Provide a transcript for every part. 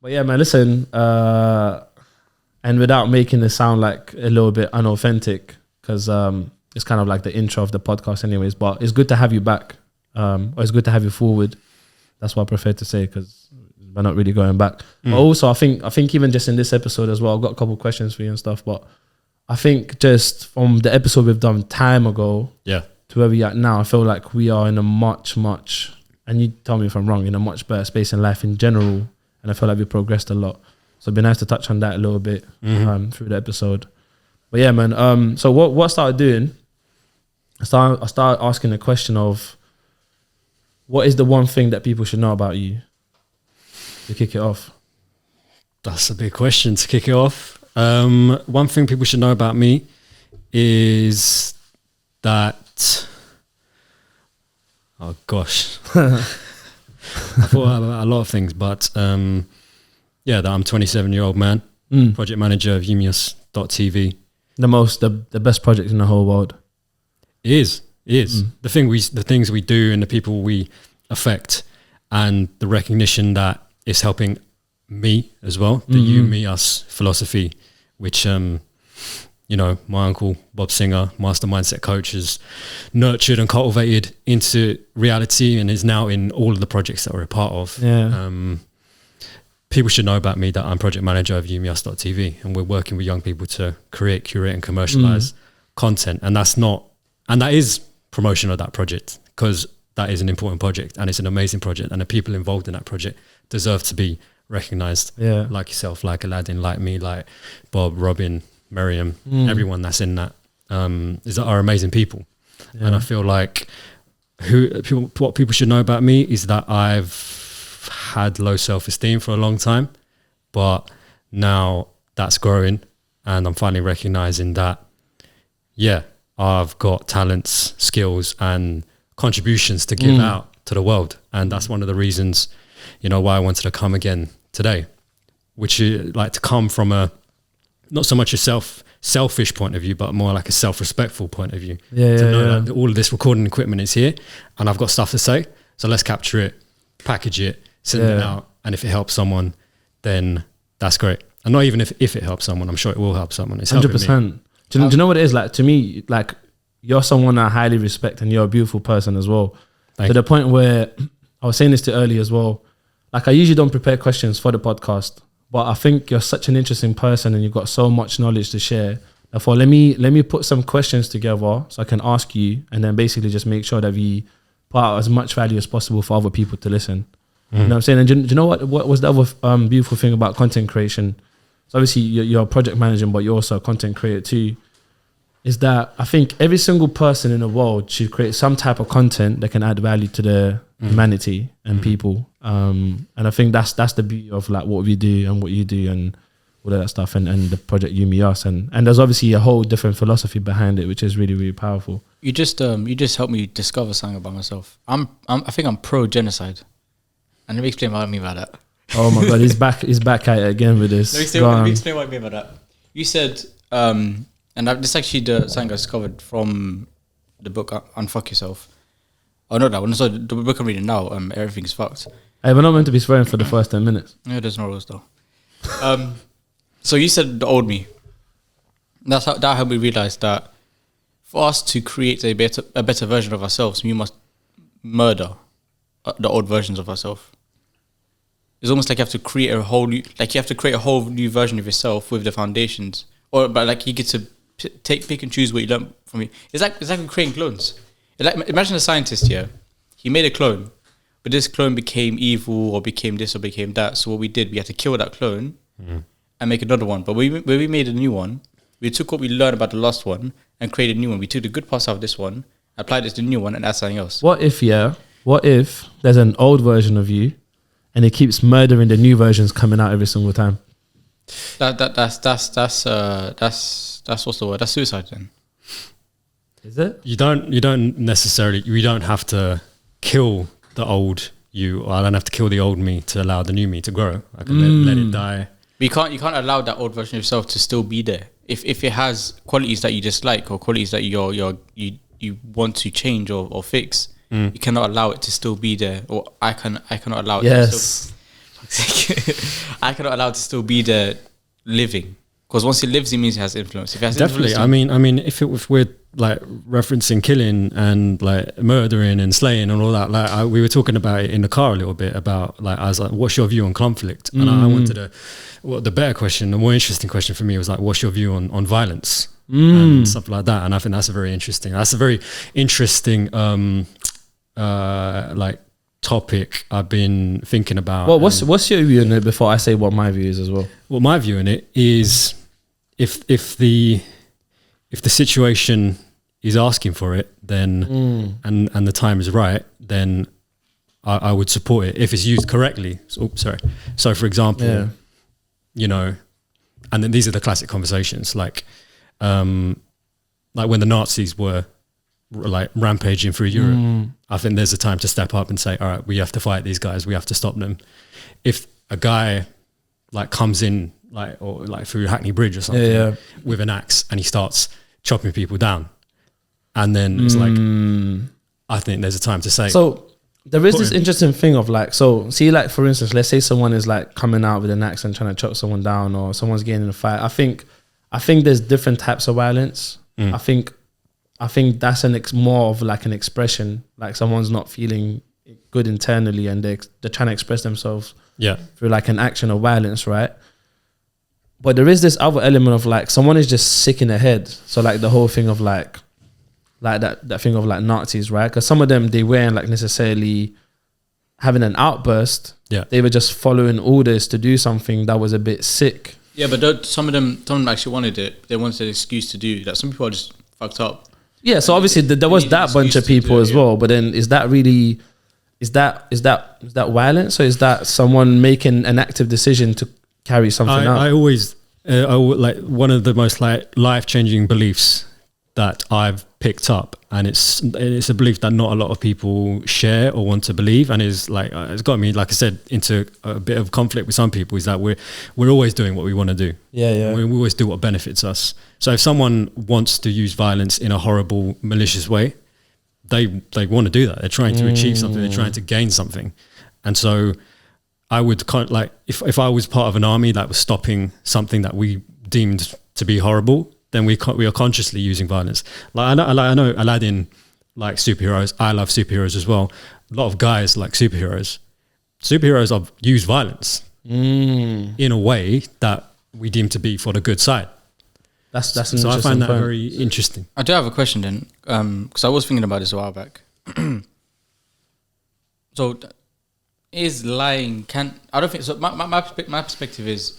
But yeah, man, listen, and without making it sound like a little bit unauthentic, because it's kind of like the intro of the podcast anyways, but it's good to have you back, or it's good to have you forward. That's what I prefer to say, because we're not really going back. But also, I think even just in this episode as well, I've got a couple of questions for you and stuff, but I think just from the episode we've done time ago to where we are now, I feel like we are in a much, and you tell me if I'm wrong, in a much better space in life in general, and I feel like we progressed a lot. So it'd be nice to touch on that a little bit through the episode. But yeah, man, so what I started doing, I started asking the question of, what is the one thing that people should know about you to kick it off? That's a big question to kick it off. One thing people should know about me is that, oh gosh, I thought about a lot of things, but that I'm a 27-year-old man, project manager of YouMeUs TV. The best project in the whole world. It is. The things we do and the people we affect, and the recognition that it's helping me as well. The you, me, us philosophy, which my uncle Bob Singer, master mindset coach, has nurtured and cultivated into reality, and is now in all of the projects that we're a part of. People should know about me that I'm project manager of YouMeUs TV, and we're working with young people to create, curate, and commercialize content. And that is promotion of that project, because that is an important project and it's an amazing project, and the people involved in that project deserve to be recognized. Like yourself, like Aladdin, like me, like Bob, Robin, Miriam, everyone that's in that are amazing people. And I feel like what people should know about me is that I've had low self-esteem for a long time, but now that's growing, and I'm finally recognizing that I've got talents, skills, and contributions to give out to the world. And that's one of the reasons, why I wanted to come again today, which is like to come from not so much a selfish point of view, but more like a self-respectful point of view. To know that all of this recording equipment is here, and I've got stuff to say. So let's capture it, package it, send it out. And if it helps someone, then that's great. And not even if it helps someone, I'm sure it will help someone. It's 100%. Do you know what it is? Like, to me, like, you're someone I highly respect, and you're a beautiful person as well. To the point where, I was saying this to earlier as well, like, I usually don't prepare questions for the podcast, but I think you're such an interesting person and you've got so much knowledge to share. Therefore, let me put some questions together so I can ask you, and then basically just make sure that we put out as much value as possible for other people to listen. You know what I'm saying? And do you know what was the other beautiful thing about content creation? So obviously you're a project manager, but you're also a content creator too, is that I think every single person in the world should create some type of content that can add value to the humanity and people. And I think that's the beauty of like what we do and what you do and all of that stuff, and the project YouMeUs, and there's obviously a whole different philosophy behind it, which is really, really powerful. You just helped me discover something about myself. I think I'm pro genocide. And let me explain what I mean by that. Oh my God, he's back at it again with this. Let me explain what I mean by that. You said, and this is actually something I discovered from the book Unfuck Yourself. Oh, not that one. So the book I'm reading now, Everything's Fucked. Hey, we're not meant to be swearing for the first 10 minutes. Yeah, there's no rules though. So you said the old me. That helped me realize that for us to create a better version of ourselves, we must murder the old versions of ourselves. It's almost like you have to create a whole new version of yourself with the foundations, but like you get to pick and choose what you learn from it. It's like creating clones. Imagine a scientist here. He made a clone, but this clone became evil or became this or became that. So what we did, we had to kill that clone and make another one. But when we made a new one, we took what we learned about the last one and created a new one. We took the good parts out of this one, applied it to the new one, and add something else. What if there's an old version of you and it keeps murdering the new versions coming out every single time? That's what's the word? That's suicide then. Is it? You don't necessarily, we don't have to kill the old you, or I don't have to kill the old me to allow the new me to grow. I can let it die. But you can't allow that old version of yourself to still be there. If it has qualities that you dislike or qualities that you want to change or fix, you cannot allow it to still be there. Or I cannot allow it to still. I cannot allow it to still be there living. Because once it lives, it means it has influence. If it has Definitely. influence, I mean, if we're like referencing killing and like murdering and slaying and all that, like we were talking about it in the car a little bit about like, I was like, what's your view on conflict? And I wanted the better question, the more interesting question for me was like, what's your view on violence and stuff like that? And I think that's a very interesting like topic I've been thinking about. Well, what's your view on it before I say what my view is as well? Well, my view on it is if the situation is asking for it, then and the time is right, then I would support it if it's used correctly. So for example, you know, and then these are the classic conversations like when the Nazis were like rampaging through Europe. I think there's a time to step up and say, all right, we have to fight these guys, we have to stop them. If a guy like comes in like or like through Hackney Bridge or something with an axe and he starts chopping people down, and then it's like, I think there's a time to say. So there is this interesting thing of like, so see, like for instance, let's say someone is like coming out with an axe and trying to chop someone down, or someone's getting in a fight. I think there's different types of violence. I think that's more of like an expression, like someone's not feeling good internally and they're trying to express themselves through like an action of violence, right? But there is this other element of like someone is just sick in the head. So like the whole thing of like that thing of like Nazis, right? Because some of them, they weren't like necessarily having an outburst. Yeah, they were just following orders to do something that was a bit sick. Yeah, but some of them actually wanted it. They wanted an excuse to do that. Some people are just fucked up. Yeah, so obviously there was that bunch of people as well. But then is that violence, or is that someone making an active decision to carry something out? I always like one of the most like life-changing beliefs that I've picked up, and it's a belief that not a lot of people share or want to believe, and is like it's got me, like I said, into a bit of conflict with some people. Is that we're always doing what we want to do. We always do what benefits us. So if someone wants to use violence in a horrible, malicious way, they want to do that. They're trying to achieve something. They're trying to gain something, and so I would like if I was part of an army that was stopping something that we deemed to be horrible, then we are consciously using violence. Like I know Aladdin like superheroes. I love superheroes as well. A lot of guys like superheroes. Superheroes have used violence in a way that we deem to be for the good side. That's an so I find that point. very interesting. I do have a question then, because I was thinking about this a while back. So is lying I don't think so. My perspective is.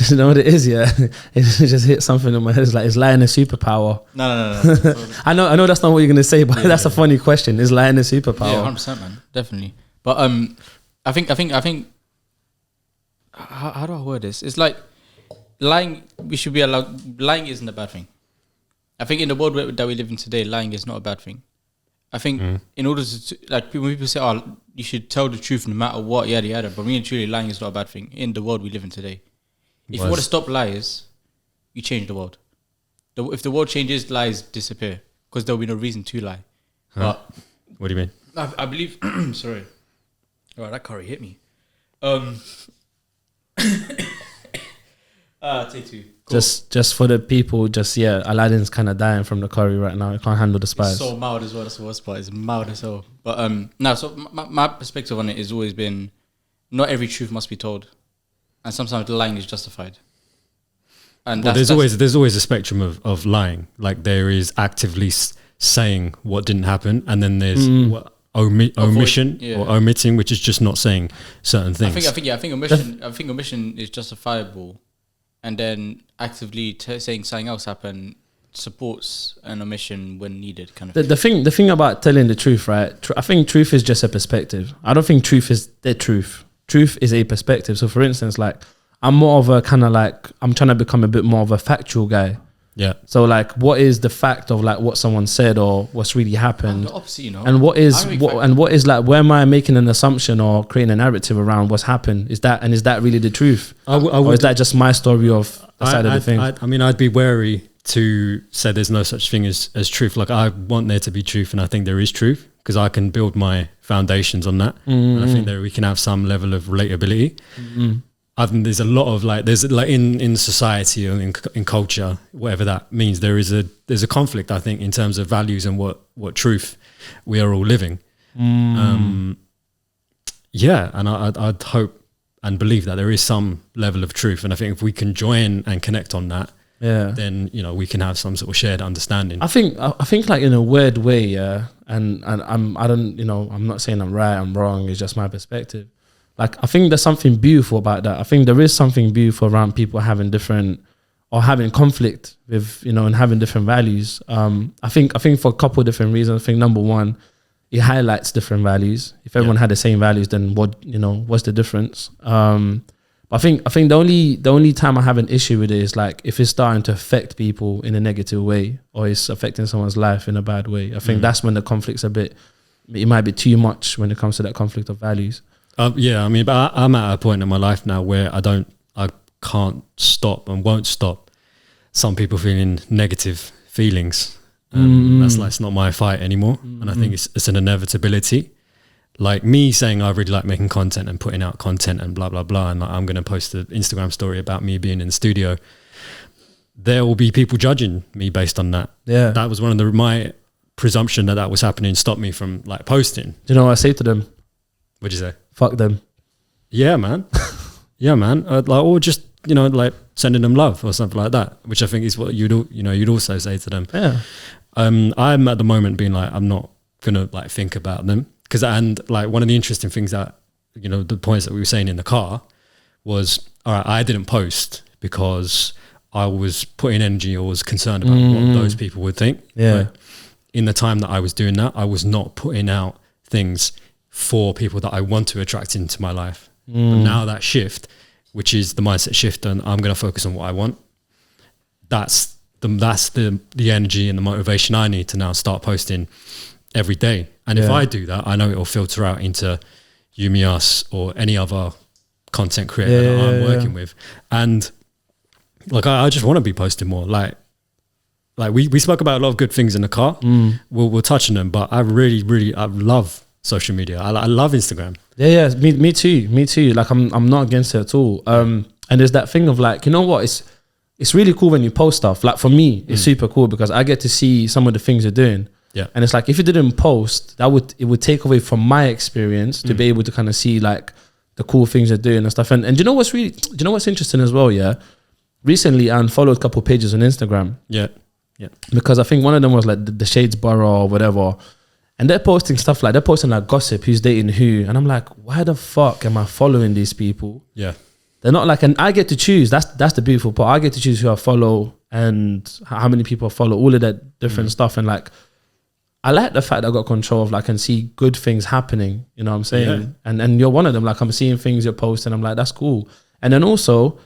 You know what it is, yeah? It just hit something in my head. It's like, is lying a superpower? No. I know that's not what you're gonna say, but that's a funny question. Is lying a superpower? Yeah, 100%, man, definitely. But I think. How do I word this? It's like lying. We should be allowed. Lying isn't a bad thing. I think in the world that we live in today, lying is not a bad thing. I think in order to like when people say, "Oh, you should tell the truth no matter what," yada yada. But really and truly, lying is not a bad thing in the world we live in today. If you want to stop lies, you change the world. If the world changes, lies disappear because there will be no reason to lie. Huh? But what do you mean? I believe. Sorry. Oh, that curry hit me. Take two. Cool. Just for the people, Aladdin's kind of dying from the curry right now. He can't handle the spice. It's so mild as well. That's the worst part. It's mild as hell. But no. So my perspective on it has always been, not every truth must be told, and sometimes the lying is justified. And there's always a spectrum of lying. Like there is actively saying what didn't happen, and then there's omission or omitting, which is just not saying certain things. I think omission is justifiable, and then actively saying something else happened supports an omission when needed. Kind of. The thing about telling the truth, right? I think truth is just a perspective. I don't think truth is the truth. Truth is a perspective. So, for instance, like I'm more of a kind of like I'm trying to become a bit more of a factual guy. Yeah. So like, what is the fact of like what someone said or what's really happened? The opposite, you know. And what is like, where am I making an assumption or creating a narrative around what's happened? Is that really the truth? Or is that just my story of the side of the thing? I mean, I'd be wary to say there's no such thing as truth. Like I want there to be truth, and I think there is truth because I can build my foundations on that. And I think that we can have some level of relatability. I think there's a lot of like, there's like in society or in culture, whatever that means, there's a conflict, I think, in terms of values and what truth we are all living. Yeah, and I'd hope and believe that there is some level of truth, and I think if we can join and connect on that, then we can have some sort of shared understanding. I think like in a weird way, and I'm not saying I'm right, I'm wrong. It's just my perspective. Like, I think there's something beautiful about that. I think there is something beautiful around people having different or having conflict with, and having different values. I think for a couple of different reasons. I think number one, it highlights different values. If everyone had the same values, then what's the difference? But I think the only time I have an issue with it is like if it's starting to affect people in a negative way or it's affecting someone's life in a bad way. I think that's when the conflict's it might be too much when it comes to that conflict of values. Yeah, I mean, but I'm at a point in my life now where I can't stop and won't stop some people feeling negative feelings. That's like, it's not my fight anymore. And I think it's an inevitability. Like me saying I really like making content and putting out content and blah, blah, blah. And like, I'm going to post an Instagram story about me being in the studio. There will be people judging me based on that. Yeah. That was one of my presumption that was happening stopped me from like posting. Do you know what I say to them? What'd you say? Fuck them. Yeah, man. Yeah, man. Or just, like sending them love or something like that, which I think is what you'd also say to them. Yeah. I'm at the moment being like, I'm not going to like think about them. And like one of the interesting things that, the points that we were saying in the car was, all right, I didn't post because I was putting energy or was concerned about what those people would think. Yeah. Right? In the time that I was doing that, I was not putting out things for people that I want to attract into my life. But now that shift, which is the mindset shift, and I'm going to focus on what I want. That's the energy and the motivation I need to now start posting every day. And if I do that, I know it will filter out into YouMeUs or any other content creator that I'm working with. And like, I just want to be posting more. Like we spoke about a lot of good things in the car. We'll touch on them, but I love social media. I love Instagram. Yeah, me too. Like I'm not against it at all. And there's that thing of like, you know what? It's really cool when you post stuff. Like for me, it's super cool because I get to see some of the things you're doing. Yeah. And it's like, if you didn't post, it would take away from my experience to be able to kind of see like the cool things you're doing and stuff. And do you know what's interesting as well? Yeah. Recently, I unfollowed a couple of pages on Instagram. Yeah. Yeah. Because I think one of them was like the Shadesborough or whatever. And they're posting stuff like, gossip, who's dating who. And I'm like, why the fuck am I following these people? Yeah. They're not like, and I get to choose. That's the beautiful part. I get to choose who I follow and how many people I follow, all of that different stuff. And like, I like the fact that I got control of like, and see good things happening. You know what I'm saying? Yeah. And you're one of them. Like, I'm seeing things you're posting. I'm like, that's cool. And then also,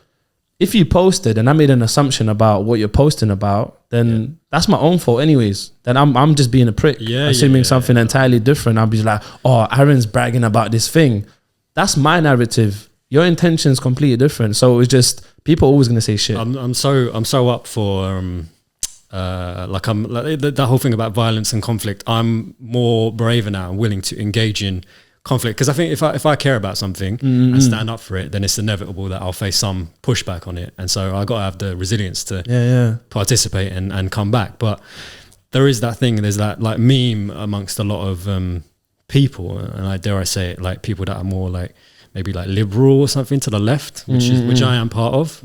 if you posted and I made an assumption about what you're posting about, then that's my own fault anyways. Then I'm just being a prick, assuming something entirely different. I'll be like, oh, Aaron's bragging about this thing. That's my narrative. Your intention's completely different. So it's just, people are always going to say shit. I'm so up for that whole thing about violence and conflict. I'm more braver now and willing to engage in conflict, because I think if I care about something and stand up for it, then it's inevitable that I'll face some pushback on it, and so I got to have the resilience to participate and come back. But there is that thing, there's that like meme amongst a lot of people, and I dare I say it, like people that are more like maybe like liberal or something to the left, which I am part of,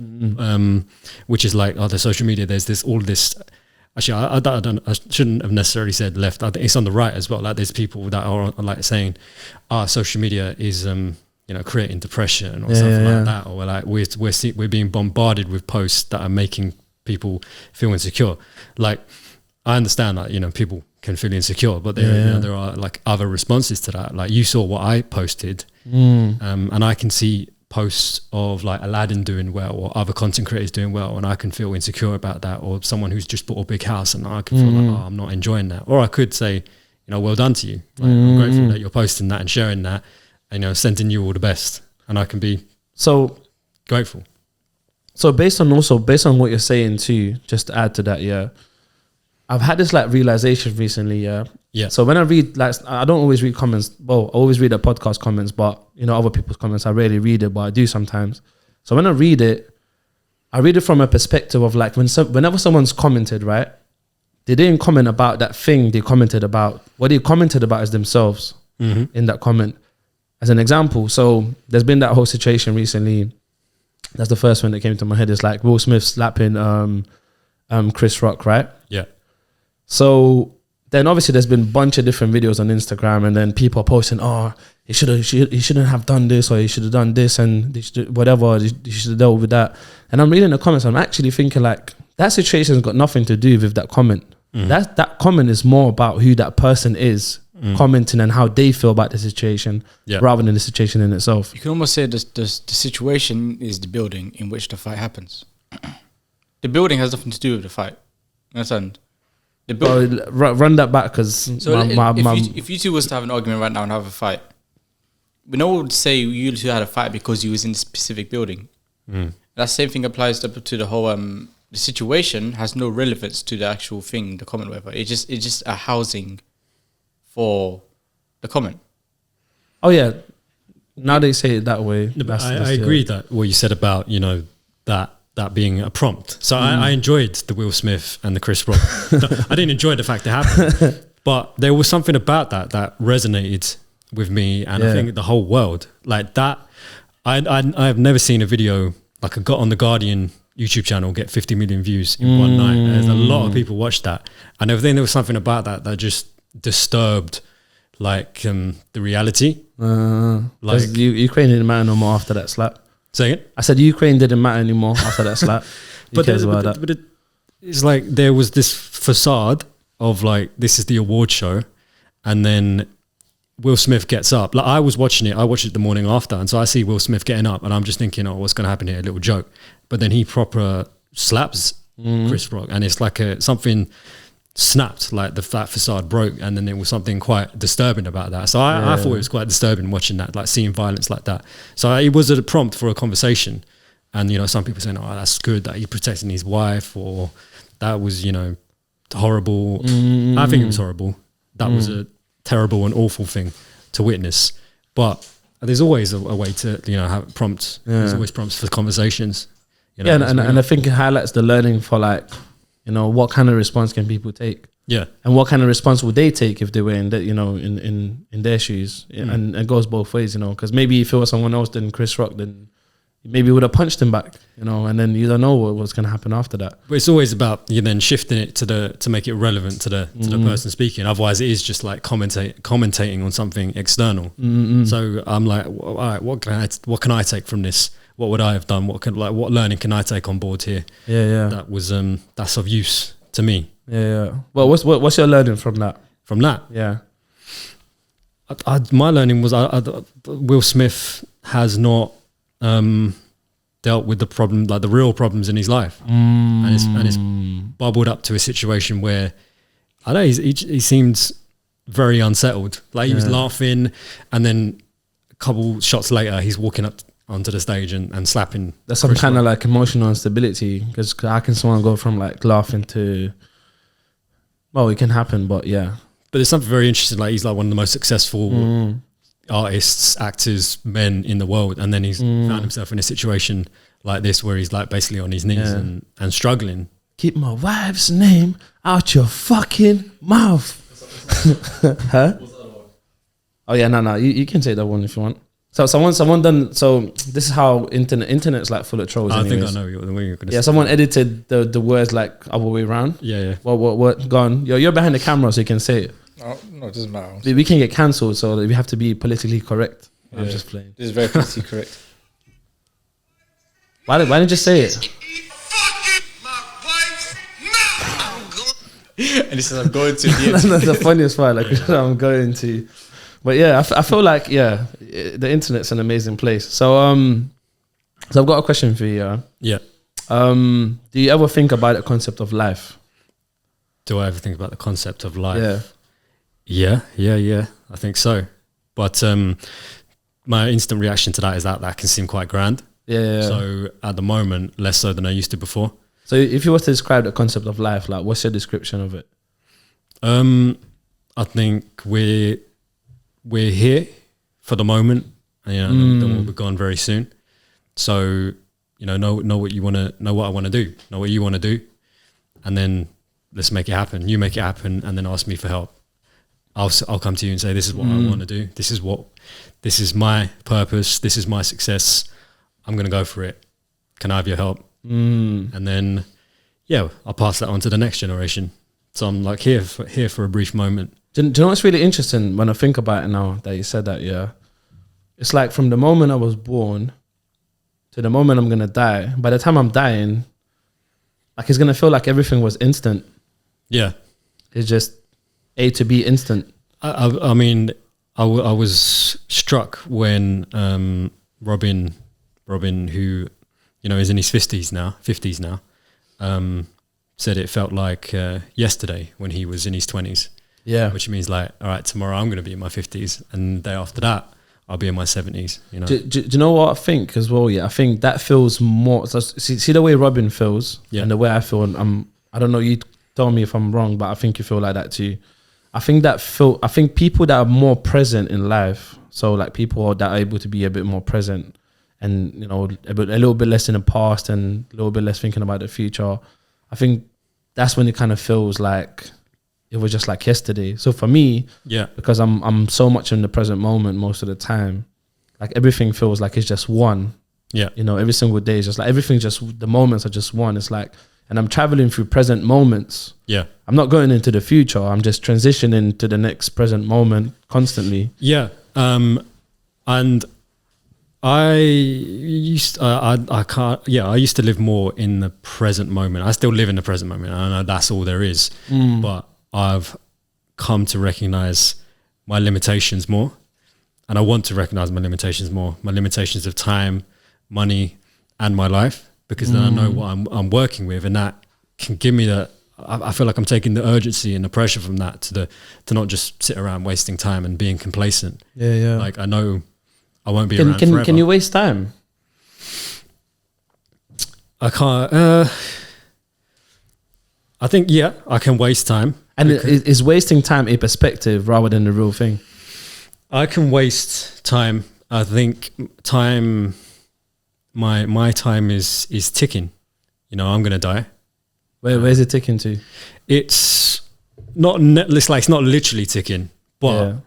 which is like, the social media, there's all this. Actually, I shouldn't have necessarily said left. I think it's on the right as well. Like, there's people that are like saying, social media is, creating depression or something like that, or like we're being bombarded with posts that are making people feel insecure. Like, I understand that people can feel insecure, but there are like other responses to that. Like, you saw what I posted, and I can see posts of like Aladdin doing well or other content creators doing well, and I can feel insecure about that, or someone who's just bought a big house and I can feel like, I'm not enjoying that. Or I could say, well done to you. Like, I'm grateful that you're posting that and sharing that, and sending you all the best, and I can be so grateful. So based on what you're saying too, just to add to that, I've had this like realization recently, Yeah. So when I read, like, I don't always read comments. Well, I always read the podcast comments, but you know, other people's comments, I rarely read it, but I do sometimes. So when I read it from a perspective of like whenever someone's commented, right? They didn't comment about that thing they commented about. What they commented about is themselves in that comment. As an example, so there's been that whole situation recently. That's the first one that came to my head. Is like Will Smith slapping Chris Rock, right? Yeah. So then obviously there's been a bunch of different videos on Instagram, and then people are posting, oh, he shouldn't have done this, or he should have done this, and whatever, he should have dealt with that. And I'm reading the comments, I'm actually thinking like, that situation's got nothing to do with that comment. That comment is more about who that person is commenting and how they feel about the situation, rather than the situation in itself. You can almost say the situation is the building in which the fight happens. The building has nothing to do with the fight. Understand? The building. Run that back, because if you two was to have an argument right now and have a fight, no one would say you two had a fight because you was in a specific building. That same thing applies to the whole the situation has no relevance to the actual thing, the comment, whatever. It's just a housing for the comment. Oh yeah, now they say it that way. I agree that what you said about, you know, that being a prompt. So I enjoyed the Will Smith and the Chris Rock. I didn't enjoy the fact it happened, but there was something about that resonated with me, and I think the whole world like that. I've never seen a video like I got on the Guardian YouTube channel get 50 million views in one night. There's a lot of people watched that, and I think there was something about that just disturbed like the reality. Like Ukraine didn't matter no more after that slap. Say it. I said Ukraine didn't matter anymore after that slap. But it's like there was this facade of like, this is the award show, and then Will Smith gets up. Like I watched it the morning after, and so I see Will Smith getting up, and I'm just thinking, oh, what's going to happen here? A little joke. But then he proper slaps Chris Rock, and it's like something snapped, like that facade broke, and then there was something quite disturbing about that. So I thought it was quite disturbing watching that, like seeing violence like that. So it was a prompt for a conversation, and you know, some people saying, oh, that's good that he's protecting his wife, or that was, you know, horrible. I think it was horrible. That was a terrible and awful thing to witness. But there's always a way to, you know, have prompts. There's always prompts for conversations. You know, and I think it highlights the learning for like, you know, what kind of response can people take? Yeah. And what kind of response would they take if they were in that, you know, in their shoes? And it goes both ways, you know, because maybe if it was someone else than Chris Rock, then maybe would have punched him back, you know, and then you don't know what's going to happen after that. But it's always about you then shifting it to make it relevant to the person speaking. Otherwise, it is just like commentating on something external. So I'm like, all right, what can I take from this? What would I have done? What learning can I take on board here? That was that's of use to me. Well, what's your learning from that? From that, my learning was Will Smith has not dealt with the problem, like the real problems in his life, and it's bubbled up to a situation where I know he seemed very unsettled. Like he was laughing, and then a couple shots later, he's walking up onto the stage and slapping. That's some kind of like emotional instability, because how can someone go from like laughing to, well, it can happen, but yeah. But there's something very interesting. Like he's like one of the most successful artists, actors, men in the world, and then he's found himself in a situation like this where he's like basically on his knees and struggling. Keep my wife's name out your fucking mouth. Huh? Oh yeah, no, you can take that one if you want. So someone done. So this is how internet's like full of trolls. I think I know what you're going to say. Yeah, someone edited the words like other way around. Yeah. What? Go on. You're behind the camera, so you can say it. Oh, no, it doesn't matter. We can get cancelled, so we have to be politically correct. Yeah. I'm just playing. This is very politically correct. Why didn't you just say it? And he says, I'm going to the That's the funniest part. Like I'm going to. But yeah, I feel like the internet's an amazing place. So I've got a question for you. Yeah. Do you ever think about the concept of life? Do I ever think about the concept of life? Yeah. I think so. But my instant reaction to that is that can seem quite grand. Yeah. So at the moment, less so than I used to before. So if you were to describe the concept of life, like what's your description of it? I think we're here for the moment, and, you know, then we'll be gone very soon. So, you know what you want to know, what I want to do, know what you want to do, and then let's make it happen. You make it happen, and then ask me for help. I'll come to you and say, this is what I want to do. This is my purpose. This is my success. I'm going to go for it. Can I have your help? And then, yeah, I'll pass that on to the next generation. So I'm like here for a brief moment. Do you know what's really interesting when I think about it now that you said that? Yeah, it's like from the moment I was born to the moment I'm gonna die. By the time I'm dying, like it's gonna feel like everything was instant. Yeah, it's just A to B instant. I mean, I was struck when Robin, who, you know, is in his 50s now, said it felt like yesterday when he was in his 20s. Yeah, which means like, all right, tomorrow I'm going to be in my 50s, and the day after that I'll be in my 70s. You know, do you know what I think as well? Yeah, I think that feels more. So see the way Robin feels, and the way I feel. I don't know. You tell me if I'm wrong, but I think you feel like that too. I think people that are more present in life, so like people that are able to be a bit more present, and you know, a little bit less in the past and a little bit less thinking about the future. I think that's when it kind of feels like it was just like yesterday. So for me, because I'm so much in the present moment most of the time, like everything feels like it's just one. Yeah, you know, every single day is just like everything. Just the moments are just one. It's like, and I'm traveling through present moments. Yeah, I'm not going into the future. I'm just transitioning to the next present moment constantly. Yeah, and I used to live more in the present moment. I still live in the present moment. I know that's all there is, but I've come to recognize my limitations more, and I want to recognize my limitations more. My limitations of time, money, and my life, because then I know what I'm working with, and that can give me that. I feel like I'm taking the urgency and the pressure from that to not just sit around wasting time and being complacent. Yeah. Like I know I won't be around forever. Can you waste time? I can't. I think, yeah, I can waste time. And is wasting time a perspective rather than the real thing? I can waste time. I think time, my time is ticking. You know, I'm going to die. Where's it ticking to? It's not literally ticking, but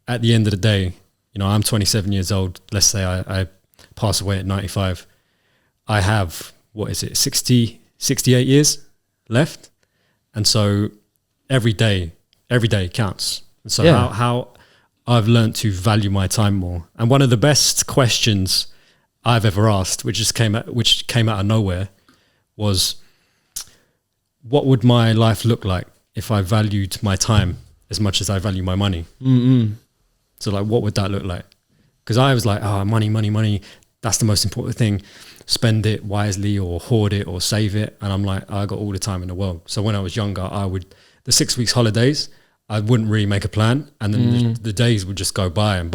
at the end of the day, you know, I'm 27 years old. Let's say I pass away at 95. I have, 68 years left. And so every day counts. And so how I've learned to value my time more. And one of the best questions I've ever asked, which came out of nowhere, was, what would my life look like if I valued my time as much as I value my money? So like, what would that look like? Because I was like, money, that's the most important thing. Spend it wisely or hoard it or save it. And I'm like, I got all the time in the world. So when I was younger, the 6 weeks holidays, I wouldn't really make a plan. And then the days would just go by. And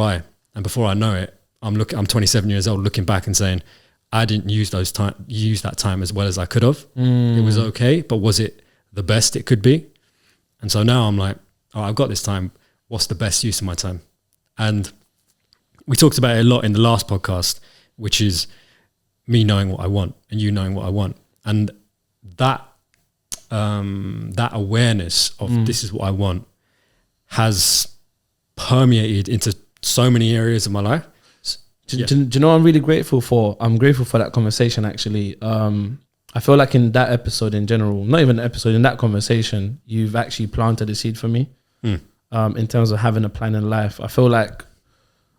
before I know it, I'm 27 years old looking back and saying, I didn't use that time as well as I could have. It was okay, but was it the best it could be? And so now I'm like, oh, I've got this time. What's the best use of my time? And we talked about it a lot in the last podcast, which is me knowing what I want and you knowing what I want. And that awareness of this is what I want has permeated into so many areas of my life. Do you know what I'm really grateful for? I'm grateful for that conversation, actually. I feel like in that episode in general, not even the episode, in that conversation, you've actually planted a seed for me in terms of having a plan in life. I feel like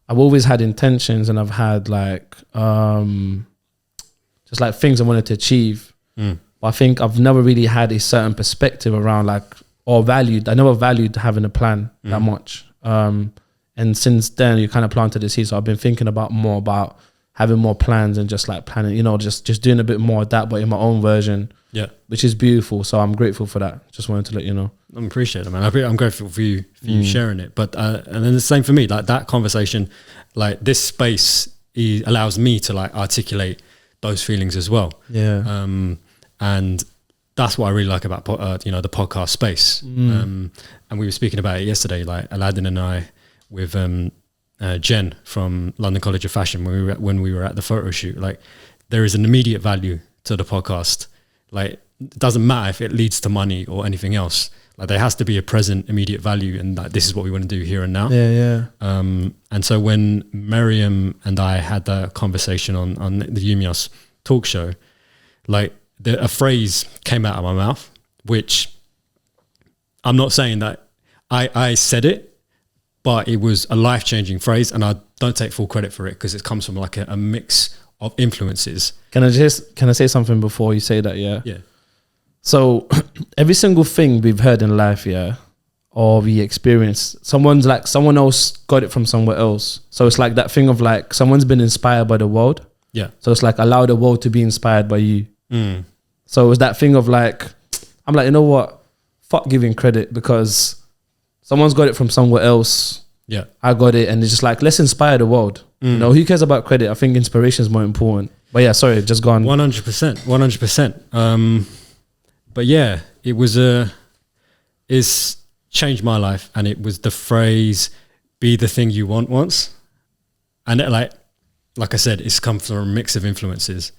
I've always had intentions and I've had like just like things I wanted to achieve. But I think I've never really had a certain perspective around I never valued having a plan that much. And since then, you kind of planted the seed. So I've been thinking more about having more plans and just like planning, you know, just doing a bit more of that, but in my own version. Yeah. Which is beautiful. So I'm grateful for that. Just wanted to let you know. I appreciate it, man. I'm grateful for you sharing it. But, and then the same for me, like that conversation, like this space allows me to like articulate those feelings as well. Yeah. And that's what I really like about the podcast space. And we were speaking about it yesterday, like Aladdin and I with Jen from London College of Fashion when we were at the photo shoot. Like, there is an immediate value to the podcast. Like, it doesn't matter if it leads to money or anything else. Like, there has to be a present immediate value, and like, this is what we want to do here and now. And so when Miriam and I had that conversation on the YouMeUs talk show, like, a phrase came out of my mouth, which I'm not saying that I said it, but it was a life-changing phrase, and I don't take full credit for it because it comes from like a mix of influences. Can I say something before you say that? Yeah. So every single thing we've heard in life, or we experience, someone else got it from somewhere else. So it's like that thing of like someone's been inspired by the world. Yeah. So it's like allow the world to be inspired by you. So it's that thing of like, I'm like, you know what? Fuck giving credit because someone's got it from somewhere else. Yeah. I got it. And it's just like, let's inspire the world. You know, who cares about credit? I think inspiration is more important. But yeah, sorry, just go on. 100%. But yeah, it's changed my life. And it was the phrase, be the thing you want once. And it, like I said, it's come from a mix of influences.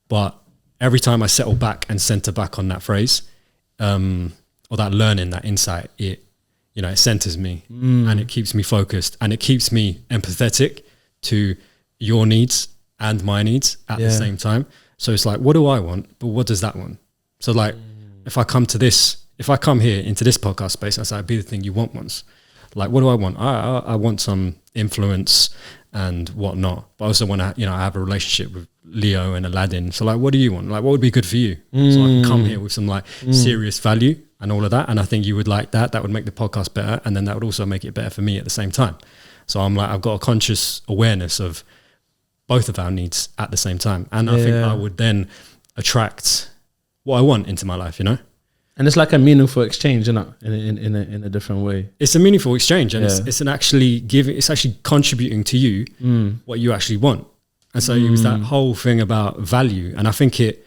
But every time I settle back and center back on that phrase, or that learning, that insight, it centers me and it keeps me focused and it keeps me empathetic to your needs and my needs at the same time. So it's like, what do I want? But what does that want? So like, if I come here into this podcast space, I say, be the thing you want once. Like, what do I want? I want some influence and whatnot, but I also want to, I have a relationship with Leo and Aladdin. So like, what do you want? Like, what would be good for you? So I can come here with some like serious value and all of that. And I think you would like that. That would make the podcast better. And then that would also make it better for me at the same time. So I'm like, I've got a conscious awareness of both of our needs at the same time. And I think I would then attract what I want into my life, And it's like a meaningful exchange, in a different way. It's a meaningful exchange, and it's actually contributing to you what you actually want. And so it was that whole thing about value, and I think it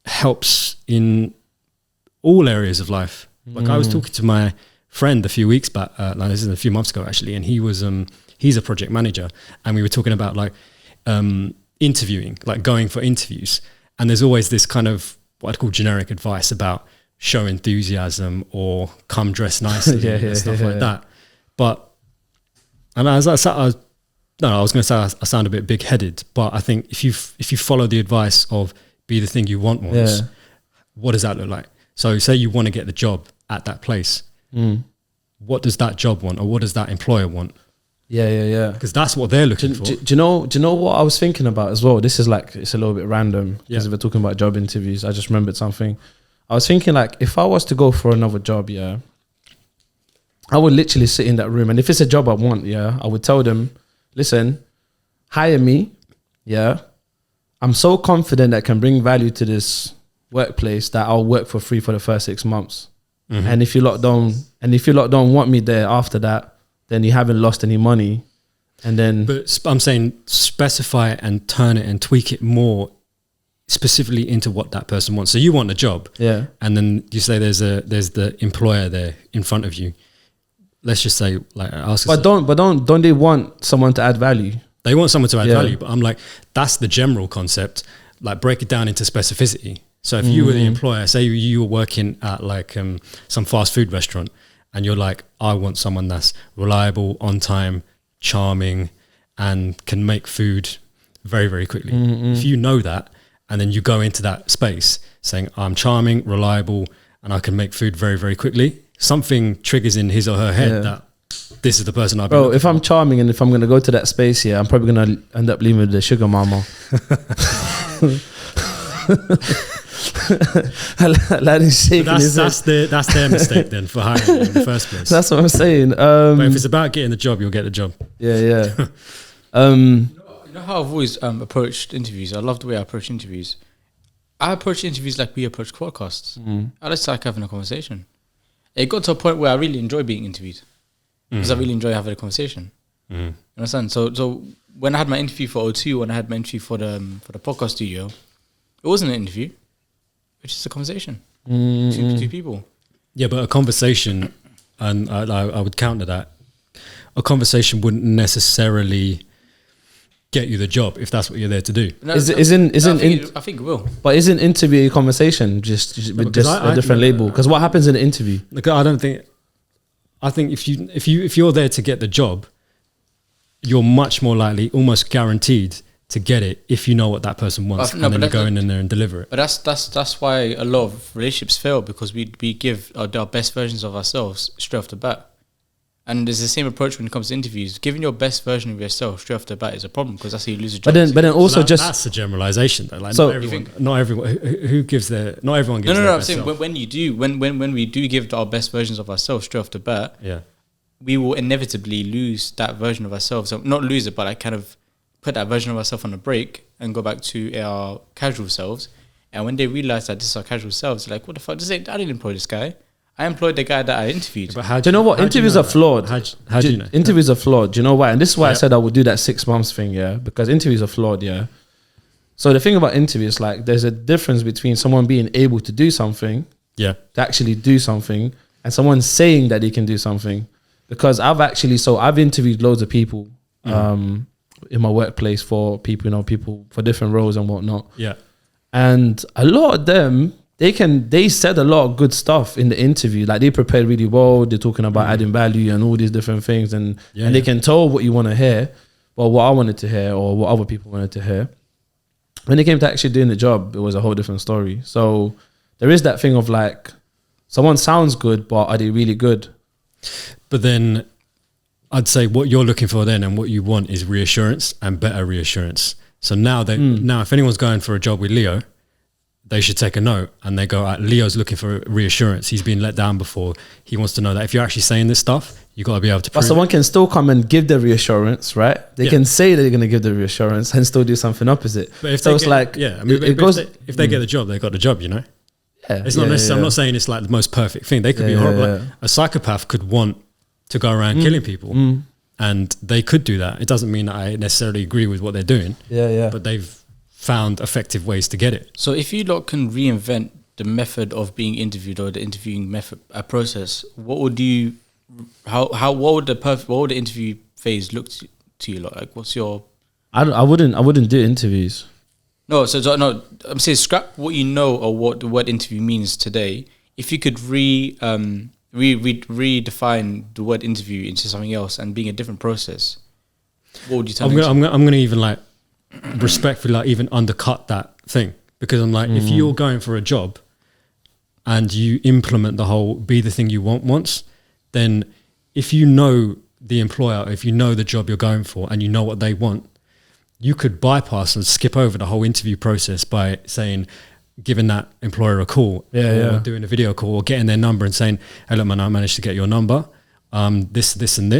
helps in all areas of life. Like I was talking to my friend a few weeks back, this is a few months ago actually, and he was he's a project manager, and we were talking about like interviewing, like going for interviews, and there's always this kind of what I'd call generic advice about show enthusiasm or come dress nicely and stuff like that. But, and I was going to say I sound a bit big-headed, but I think if you follow the advice of be the thing you want once, what does that look like? So say you want to get the job at that place. What does that job want, or what does that employer want? Yeah. Because that's what they're looking for. Do you know what I was thinking about as well? This is like, it's a little bit random because we're talking about job interviews. I just remembered something. I was thinking like, if I was to go for another job, I would literally sit in that room. And if it's a job I want, I would tell them, listen, hire me. I'm so confident that I can bring value to this workplace that I'll work for free for the first 6 months. And if you lot don't want me there after that, then you haven't lost any money. And then, but I'm saying specify and turn it and tweak it more specifically into what that person wants. So you want a job, and then you say there's the employer there in front of you. Let's just say, like, ask. But don't they want someone to add value? They want someone to add value, but I'm like, that's the general concept. Like, break it down into specificity. So if you were the employer, say you were working at like some fast food restaurant, and you're like, I want someone that's reliable, on time, charming, and can make food very, very quickly. If you know that, and then you go into that space saying, I'm charming, reliable, and I can make food very, very quickly, something triggers in his or her head that this is the person I've been looking if I'm charming and if I'm going to go to that space, I'm probably going to end up leaving with the sugar mama. That's their mistake then for hiring you in the first place. That's what I'm saying. But if it's about getting the job, you'll get the job. You know how I've always approached interviews? I love the way I approach interviews. I approach interviews like we approach podcasts. I just like having a conversation. It got to a point where I really enjoy being interviewed because I really enjoy having a conversation. You understand? So when I had my interview for O2, when I had my interview for the podcast studio, it wasn't an interview, it's just a conversation. two people. Yeah, but a conversation, and I would counter that, a conversation wouldn't necessarily get you the job if that's what you're there to do. No, I think it will. But isn't interview a conversation just with just a different label? Because what happens in the interview? Look, I think if you're there to get the job, you're much more likely, almost guaranteed, to get it if you know what that person wants, and then you go in there and deliver it. But that's why a lot of relationships fail, because we give our best versions of ourselves straight off the bat. And there's the same approach when it comes to interviews. Giving your best version of yourself straight off the bat is a problem, because that's how you lose a job. But then also that's a generalization though. Like, so not everyone gives their I'm saying when we do give our best versions of ourselves straight off the bat, we will inevitably lose that version of ourselves. So not lose it, but like kind of put that version of ourselves on a break and go back to our casual selves. And when they realize that this is our casual selves, they're like, what the fuck? I didn't employ this guy. I employed the guy that I interviewed. But do you know what? Interviews are flawed. How do you know? Interviews are flawed. Do you know why? And this is why I said I would do that 6 months thing, because interviews are flawed, So the thing about interviews, like, there's a difference between someone being able to do something, to actually do something, and someone saying that they can do something. Because I've interviewed loads of people in my workplace for people, people for different roles and whatnot. Yeah. And a lot of them, they said a lot of good stuff in the interview. Like, they prepared really well. They're talking about adding value and all these different things. And they can tell what you want to hear, or what I wanted to hear, or what other people wanted to hear. When it came to actually doing the job, it was a whole different story. So there is that thing of like, someone sounds good, but are they really good? But then I'd say what you're looking for then and what you want is reassurance, and better reassurance. So now now if anyone's going for a job with Leo, they should take a note and they go, Leo's looking for reassurance. He's been let down before. He wants to know that if you're actually saying this stuff, you got to be able to prove. But someone can still come and give the reassurance, right? They can say that they're going to give the reassurance and still do something opposite. But if so it's like, if they get the job, they got the job, Yeah, it's not necessarily. I'm not saying it's like the most perfect thing. They could be horrible. Like, a psychopath could want to go around killing people, and they could do that. It doesn't mean that I necessarily agree with what they're doing. But they've found effective ways to get it. So if you lot can reinvent the method of being interviewed, or the interviewing method process, what would the interview phase look to you lot? Like, what's your? I wouldn't do interviews. No, no. I'm saying scrap what you know or what the word interview means today. If you could redefine the word interview into something else and being a different process, what would you tell me? I'm gonna even like respectfully like even undercut that thing, because I'm like, if you're going for a job and you implement the whole be the thing you want once, then if you know the employer, if you know the job you're going for and you know what they want, you could bypass and skip over the whole interview process by saying, giving that employer a call, or doing a video call, or getting their number and saying, hey look man, I managed to get your number, this and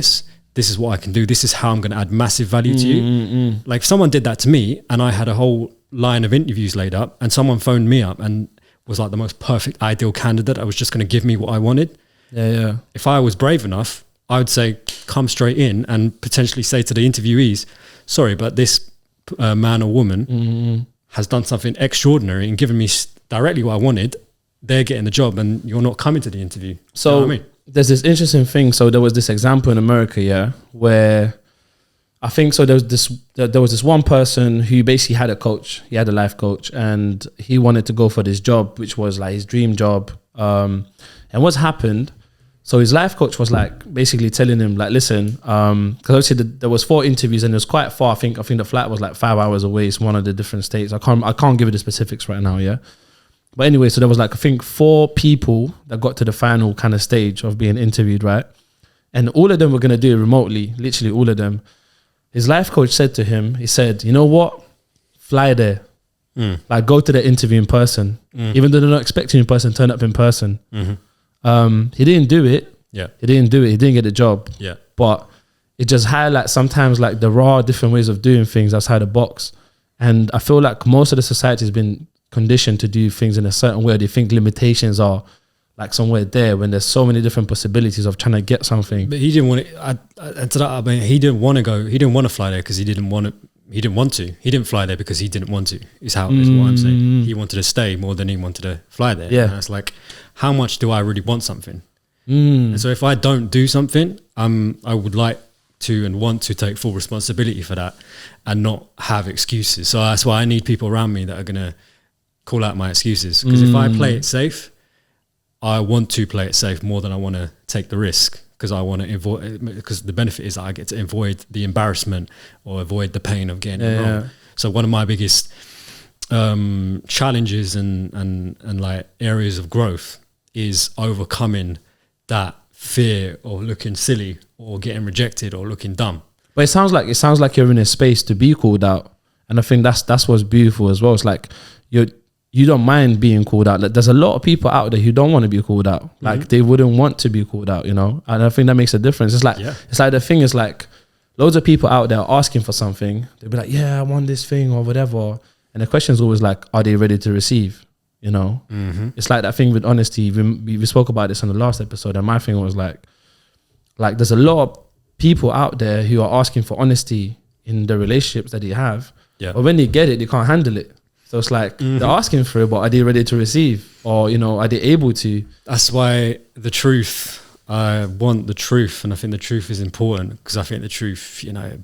this is what I can do, this is how I'm going to add massive value to you. Like, if someone did that to me and I had a whole line of interviews laid up and someone phoned me up and was like the most perfect ideal candidate, I was just going to give me what I wanted. If I was brave enough, I would say come straight in and potentially say to the interviewees, sorry, but this man or woman has done something extraordinary and given me directly what I wanted. They're getting the job and you're not coming to the interview. So you know what I mean? There's this interesting thing. So there was this example in America, where I think so. There was this one person who basically had a coach. He had a life coach, and he wanted to go for this job, which was like his dream job. And what's happened? So his life coach was like basically telling him like, listen, because obviously there was 4 interviews and it was quite far. I think the flight was like 5 hours away. It's one of the different states. I can't give you the specifics right now. But anyway, so there was like, I think 4 people that got to the final kind of stage of being interviewed, right? And all of them were going to do it remotely, literally all of them. His life coach said to him, he said, you know what? Fly there. Like, go to the interview in person. Even though they're not expecting you in person, turn up in person. He didn't do it. He didn't do it. He didn't get the job. But it just highlights sometimes like there are different ways of doing things outside the box. And I feel like most of the society has been conditioned to do things in a certain way. They think limitations are like somewhere there when there's so many different possibilities of trying to get something. But he didn't want it. He didn't want to go. He didn't want to fly there because he didn't want to he didn't want to. He didn't fly there because he didn't want to. Is what I'm saying. He wanted to stay more than he wanted to fly there. Yeah. And it's like, how much do I really want something? And so if I don't do something, I would like to and want to take full responsibility for that and not have excuses. So that's why I need people around me that are gonna call out my excuses. Because if I play it safe, I want to play it safe more than I want to take the risk, because I want to avoid, because the benefit is that I get to avoid the embarrassment or avoid the pain of getting it wrong. So one of my biggest challenges and like areas of growth is overcoming that fear of looking silly or getting rejected or looking dumb. But it sounds like you're in a space to be called out, and I think that's what's beautiful as well. It's like you don't mind being called out. Like, there's a lot of people out there who don't want to be called out. Like they wouldn't want to be called out, you know. And I think that makes a difference. It's like the thing is like loads of people out there asking for something. They'll be like, yeah, I want this thing or whatever. And the question is always like, are they ready to receive? You know, it's like that thing with honesty. We spoke about this in the last episode, and my thing was like there's a lot of people out there who are asking for honesty in the relationships that they have. Yeah. But when they get it, they can't handle it. So it's like they're asking for it, but are they ready to receive? Or, you know, are they able to? That's why the truth, I want the truth. And I think the truth is important, because I think the truth, you know,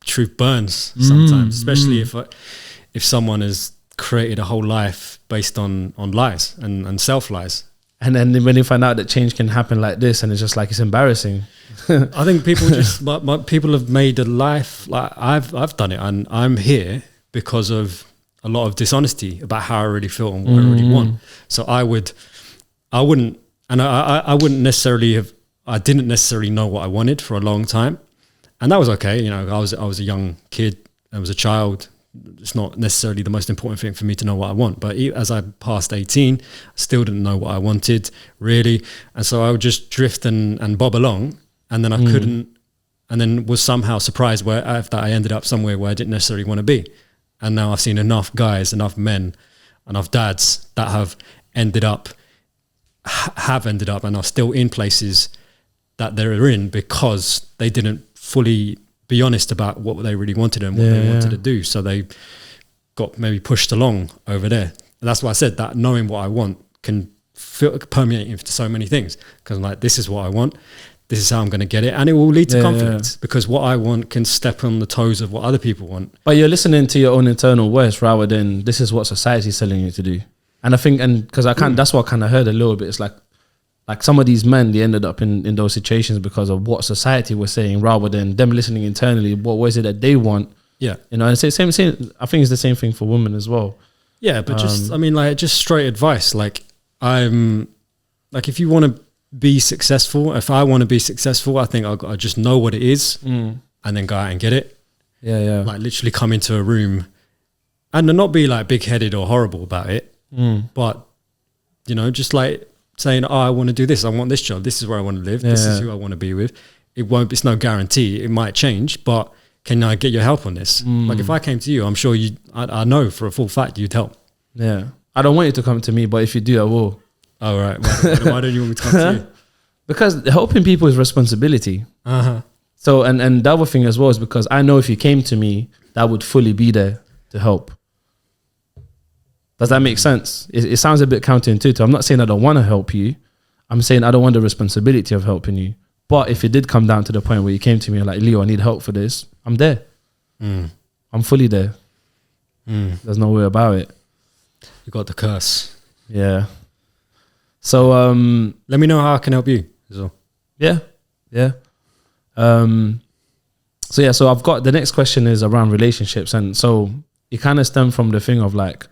truth burns sometimes, especially if someone has created a whole life based on lies and self-lies. And then when you find out that change can happen like this, and it's just like, it's embarrassing. I think people just, but people have made a life, like I've done it, and I'm here because of a lot of dishonesty about how I really feel and what I really want. So I wouldn't necessarily have, I didn't necessarily know what I wanted for a long time. And that was okay. You know, I was a young kid, I was a child. It's not necessarily the most important thing for me to know what I want. But as I passed 18, I still didn't know what I wanted really. And so I would just drift and bob along, and then I couldn't, and then was somehow surprised that I ended up somewhere where I didn't necessarily want to be. And now I've seen enough guys, enough men, enough dads that have ended up and are still in places that they're in because they didn't fully be honest about what they really wanted and what they wanted to do. So they got maybe pushed along over there. And that's why I said that knowing what I want can permeate into so many things. Because I'm like, this is what I want. This is how I'm going to get it. And it will lead to conflict because what I want can step on the toes of what other people want. But you're listening to your own internal voice rather than this is what society's telling you to do. And I think, and because that's what I kind of heard a little bit. It's like some of these men, they ended up in those situations because of what society was saying rather than them listening internally. What was it that they want? Yeah. You know, and it's same, I think it's the same thing for women as well. Yeah. But just straight advice. Like if you want to be successful, if I want to be successful, I think I just know what it is and then go out and get it. Yeah, yeah. Like literally come into a room and not be like big headed or horrible about it, but you know, just like saying, oh, I want to do this. I want this job. This is where I want to live. This is who I want to be with. It's no guarantee. It might change, but can I get your help on this? Like if I came to you, I'm sure I know for a full fact you'd help. Yeah. I don't want you to come to me, but if you do, I will. Oh, right. Why don't you want me to come to you? Because helping people is responsibility. So, and the other thing as well is because I know if you came to me, that would fully be there to help. Does that make sense? It sounds a bit counterintuitive. I'm not saying I don't want to help you. I'm saying I don't want the responsibility of helping you. But if it did come down to the point where you came to me and like, Leo, I need help for this, I'm there. I'm fully there. There's no way about it. You got the curse. Yeah. So let me know how I can help you as well. Yeah. Yeah. So I've got the next question is around relationships. And so it kind of stemmed from the thing of like,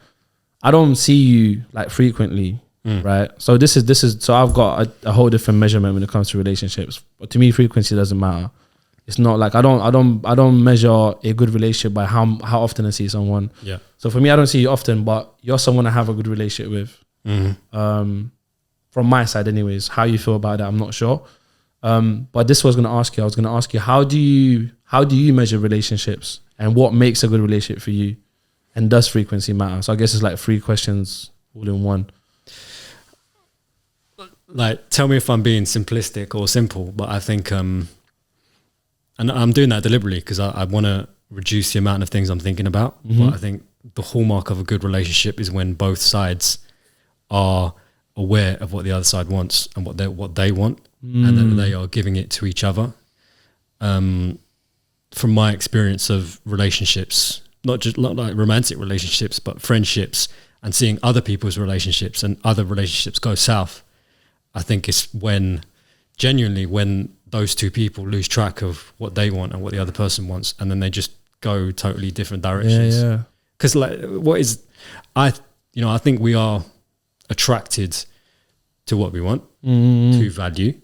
I don't see you like frequently, right? So this is so I've got a whole different measurement when it comes to relationships. But to me, frequency doesn't matter. It's not like I don't measure a good relationship by how often I see someone. Yeah. So for me, I don't see you often, but you're someone I have a good relationship with. From my side, anyways, how you feel about that, I'm not sure. But this was I was gonna ask you, how do you measure relationships and what makes a good relationship for you? And does frequency matter? So I guess it's like 3 questions all in one. Like, tell me if I'm being simplistic or simple, but I think, and I'm doing that deliberately because I want to reduce the amount of things I'm thinking about. But I think the hallmark of a good relationship is when both sides are aware of what the other side wants and what they want, and then they are giving it to each other. From my experience of relationships, not like romantic relationships, but friendships, and seeing other people's relationships and other relationships go south, I think it's when those two people lose track of what they want and what the other person wants, and then they just go totally different directions. Yeah. Because I think we are attracted to what we want, to value,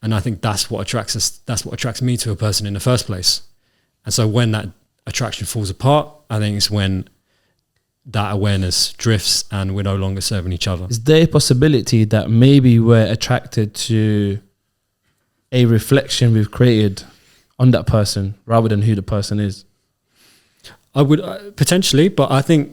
and I think that's what attracts us. That's what attracts me to a person in the first place. And so when that attraction falls apart, I think it's when that awareness drifts and we're no longer serving each other. Is there a possibility that maybe we're attracted to a reflection we've created on that person rather than who the person is? I would potentially, but I think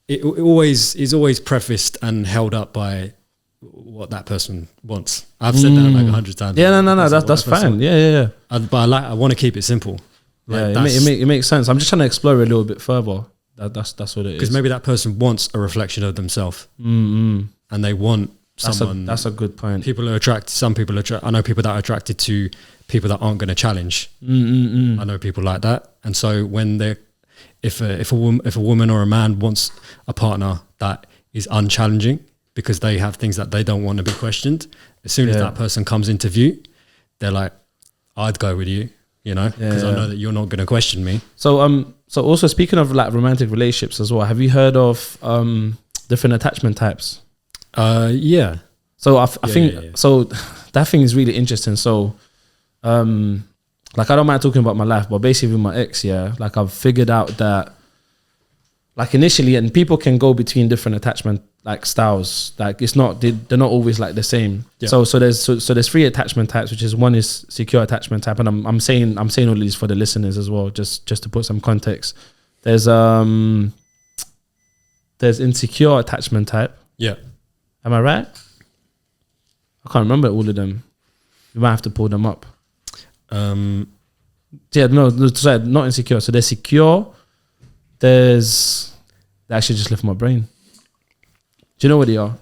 it always is always prefaced and held up by what that person wants. I've said that like 100 times. Yeah, no, that's fine. Yeah. But I want to keep it simple. Like it makes sense. I'm just trying to explore it a little bit further. That's what it is. Because maybe that person wants a reflection of themselves, and they want someone. That's a good point. People are attracted. Some people are. I know people that are attracted to people that aren't going to challenge. I know people like that, and so when they're, if a woman or a man wants a partner that is unchallenging because they have things that they don't want to be questioned, as soon as that person comes into view, they're like, I'd go with you. You know, because I know that you're not going to question me. So also speaking of like romantic relationships as well, have you heard of different attachment types? Yeah. So I think so that thing is really interesting. So like I don't mind talking about my life, but basically with my ex, like I've figured out that like initially, and people can go between different attachment like styles. Like it's not they're not always like the same. Yeah. So there's 3 attachment types, which is one is secure attachment type, and I'm saying all these for the listeners as well, just to put some context. There's insecure attachment type. Yeah. Am I right? I can't remember all of them. You might have to pull them up. Sorry, not insecure. So there's secure. That actually just left my brain. Do you know what they are?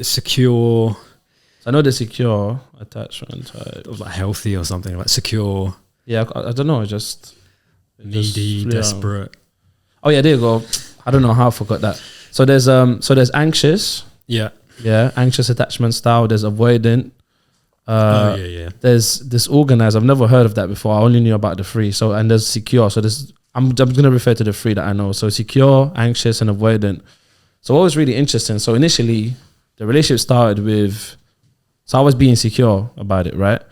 Secure. So I know the secure attachment type. It was like healthy or something, like secure. Yeah, I don't know. Needy, desperate. Oh yeah, there you go. I don't know how I forgot that. So there's anxious. Yeah. Yeah, anxious attachment style. There's avoidant. There's disorganized. I've never heard of that before. I only knew about the 3. So and there's secure. So I'm going to refer to the 3 that I know. So secure, anxious, and avoidant. So what was really interesting? So initially, the relationship started with. So I was being secure about it, right?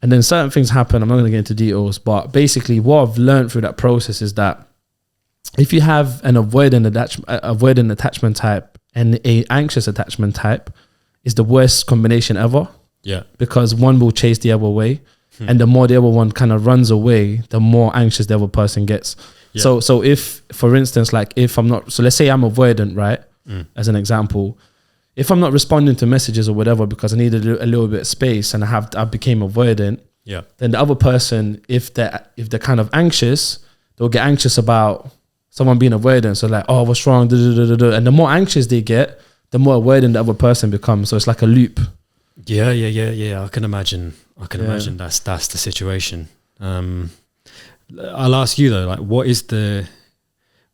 And then certain things happen. I'm not going to get into details, but basically, what I've learned through that process is that if you have an avoidant attachment type and a anxious attachment type, is the worst combination ever. Yeah. Because one will chase the other away. And the more the other one kind of runs away, the more anxious the other person gets. Yeah. So if, for instance, like if I'm not, so let's say I'm avoidant, right? As an example, if I'm not responding to messages or whatever because I needed a little bit of space and I became avoidant, then the other person, if they're kind of anxious, they'll get anxious about someone being avoidant. So like, oh, what's wrong? And the more anxious they get, the more avoidant the other person becomes. So it's like a loop. Yeah. I can imagine that's the situation. I'll ask you though, like,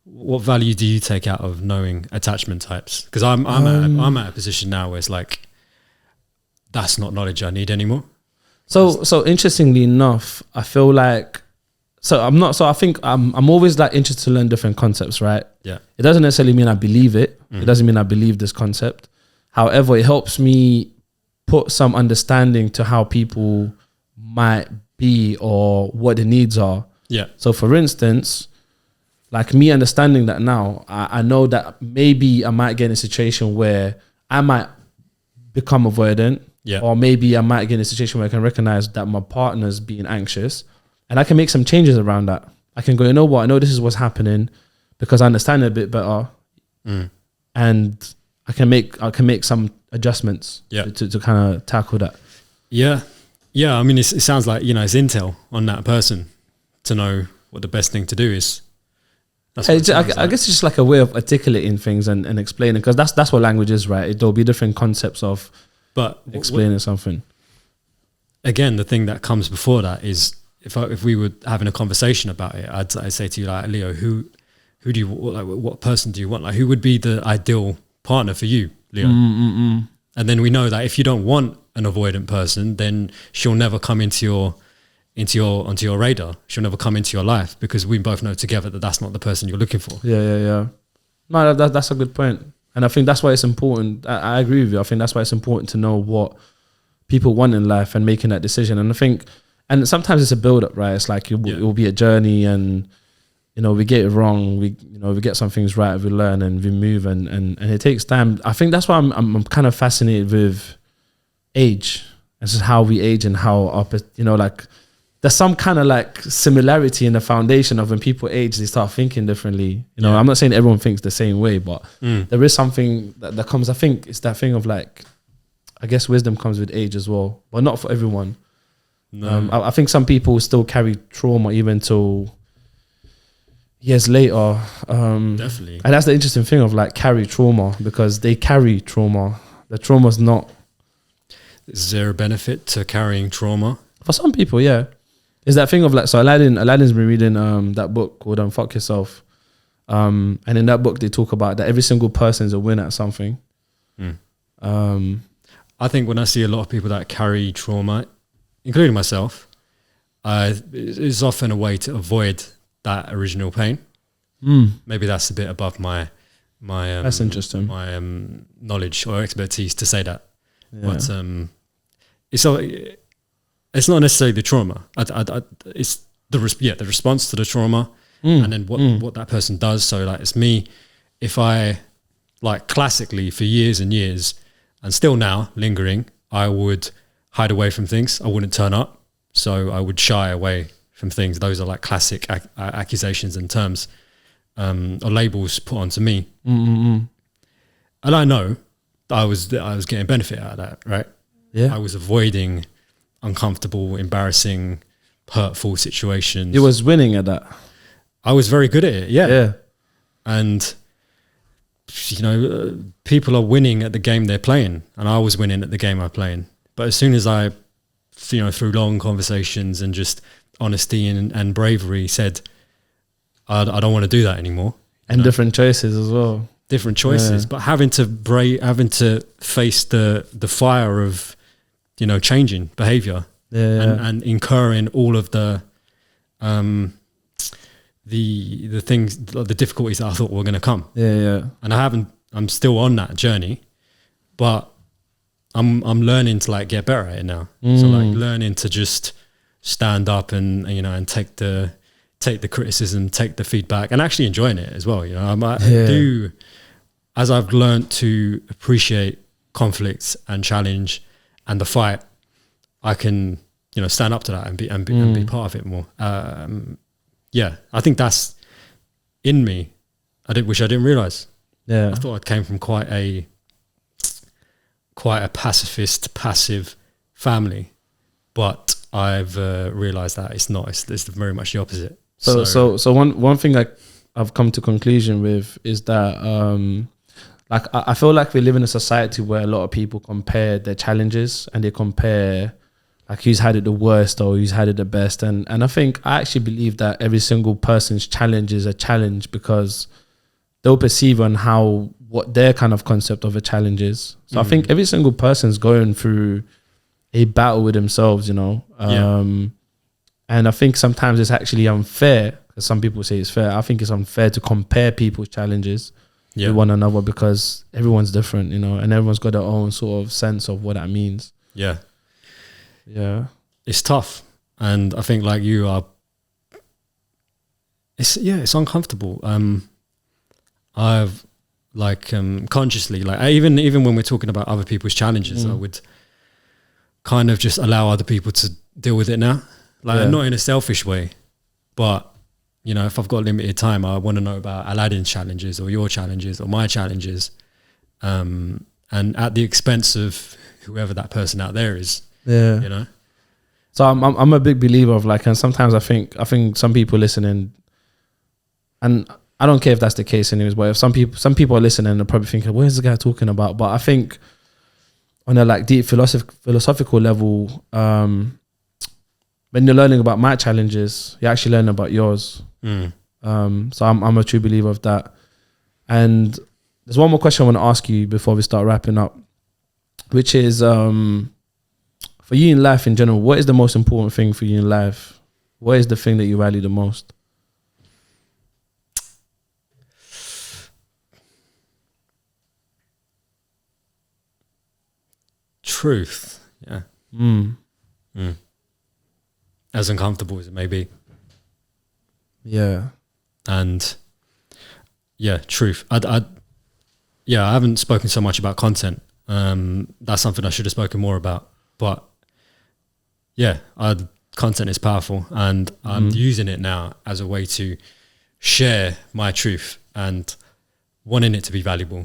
what value do you take out of knowing attachment types? Because I'm at a position now where it's like that's not knowledge I need anymore. So interestingly enough, I feel like I think I'm always like interested to learn different concepts, right? Yeah. It doesn't necessarily mean I believe it. It doesn't mean I believe this concept. However, it helps me put some understanding to how people might be or what the needs are. Yeah. So for instance, like me understanding that now, I know that maybe I might get in a situation where I might become avoidant. Yeah. Or maybe I might get in a situation where I can recognize that my partner's being anxious and I can make some changes around that. I can go, you know what? I know this is what's happening because I understand it a bit better. And I can make some adjustments to kind of tackle that. Yeah. Yeah, I mean, it sounds like, you know, it's intel on that person to know what the best thing to do is. That's what I guess it's just like a way of articulating things and explaining, because that's what language is, right? There'll be different concepts of explaining something. Again, the thing that comes before that is if we were having a conversation about it, I'd say to you, like, Leo, who do you like? What person do you want? Like, who would be the ideal partner for you, Leo? And then we know that if you don't want an avoidant person, then she'll never come onto your radar. She'll never come into your life, because we both know together that that's not the person you're looking for. Yeah. No, that's a good point. And I think that's why it's important. I agree with you. I think that's why it's important to know what people want in life and making that decision. And I think, and sometimes it's a build up, right? It's like it will be a journey, and you know, we get it wrong. We get some things right. We learn and we move, and it takes time. I think that's why I'm kind of fascinated with age. It's just how we age and how like there's some kind of like similarity in the foundation of when people age, they start thinking differently. You know, I'm not saying everyone thinks the same way, but there is something that comes. I think it's that thing of like, I guess wisdom comes with age as well, but not for everyone. No. I think some people still carry trauma even till years later. Definitely. And that's the interesting thing of like carry trauma, because they carry trauma. The trauma's not. Is there a benefit to carrying trauma? For some people, yeah. It's that thing of like, so Aladdin's been reading that book called Fuck Yourself. And in that book, they talk about that every single person is a winner at something. I think when I see a lot of people that carry trauma, including myself, it's often a way to avoid that original pain. Maybe that's a bit above my that's interesting. My knowledge or expertise to say that. Yeah. But it's not necessarily the trauma. It's the response to the trauma, and then what that person does. So like, it's me, if I like classically for years and years, and still now lingering, I would hide away from things. I wouldn't turn up. So I would shy away from things. Those are like classic accusations and terms or labels put onto me. And I know that I was getting benefit out of that, right? Yeah. I was avoiding uncomfortable, embarrassing, hurtful situations. You was winning at that. I was very good at it, Yeah. And, you know, people are winning at the game they're playing, and I was winning at the game I'm playing. But as soon as I, you know, through long conversations and just honesty and bravery said, I don't want to do that anymore. And different choices as well. Different choices, but having to face the fire of, you know, changing behavior and incurring all of the things, the difficulties that I thought were going to come. Yeah. And I'm still on that journey, but I'm learning to like get better at it now. So like learning to just stand up and you know, and take the criticism, take the feedback, and actually enjoying it as well. You know, I do, as I've learned to appreciate conflicts and challenge and the fight, I can, you know, stand up to that and be part of it more. Yeah, I think that's in me. Which I didn't realize. Yeah, I thought I came from quite a pacifist, passive family, but I've realized that it's not. It's very much the opposite. So one thing I've come to conclusion with is that like I feel like we live in a society where a lot of people compare their challenges, and they compare like who's had it the worst or who's had it the best, and I actually believe that every single person's challenge is a challenge because they'll perceive on what their kind of concept of a challenge is. So I think every single person's going through a battle with themselves, you know. And I think sometimes it's actually unfair, because some people say it's fair. I think it's unfair to compare people's challenges with one another, because everyone's different, you know, and everyone's got their own sort of sense of what that means. Yeah. It's tough. And I think like you are, it's uncomfortable. I've like consciously, like even when we're talking about other people's challenges, I would kind of just allow other people to deal with it now. Like not in a selfish way, but you know, if I've got limited time, I want to know about Aladdin's challenges or your challenges or my challenges, and at the expense of whoever that person out there is. You know, So I'm a big believer of like, and sometimes I think some people listening, and I don't care if that's the case anyways, but if some people are listening and probably thinking, where's the guy talking about? But I think on a like deep philosophical level, when you're learning about my challenges, you're actually learning about yours. So I'm a true believer of that. And there's one more question I want to ask you before we start wrapping up, which is for you in life in general, what is the most important thing for you in life? What is the thing that you value the most? Truth. Yeah. As uncomfortable as it may be. Yeah. And yeah, truth. I haven't spoken so much about content. That's something I should have spoken more about. But yeah, content is powerful, and I'm using it now as a way to share my truth and wanting it to be valuable.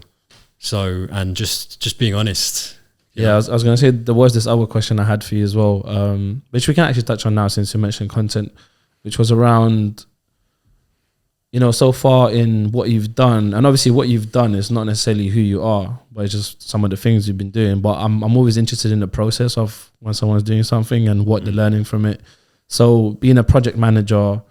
So, and just being honest. Yeah, I was going to say there was this other question I had for you as well, which we can actually touch on now since you mentioned content, which was around, you know, so far in what you've done, and obviously what you've done is not necessarily who you are, but it's just some of the things you've been doing. But I'm always interested in the process of when someone's doing something and what they're learning from it. So being a project manager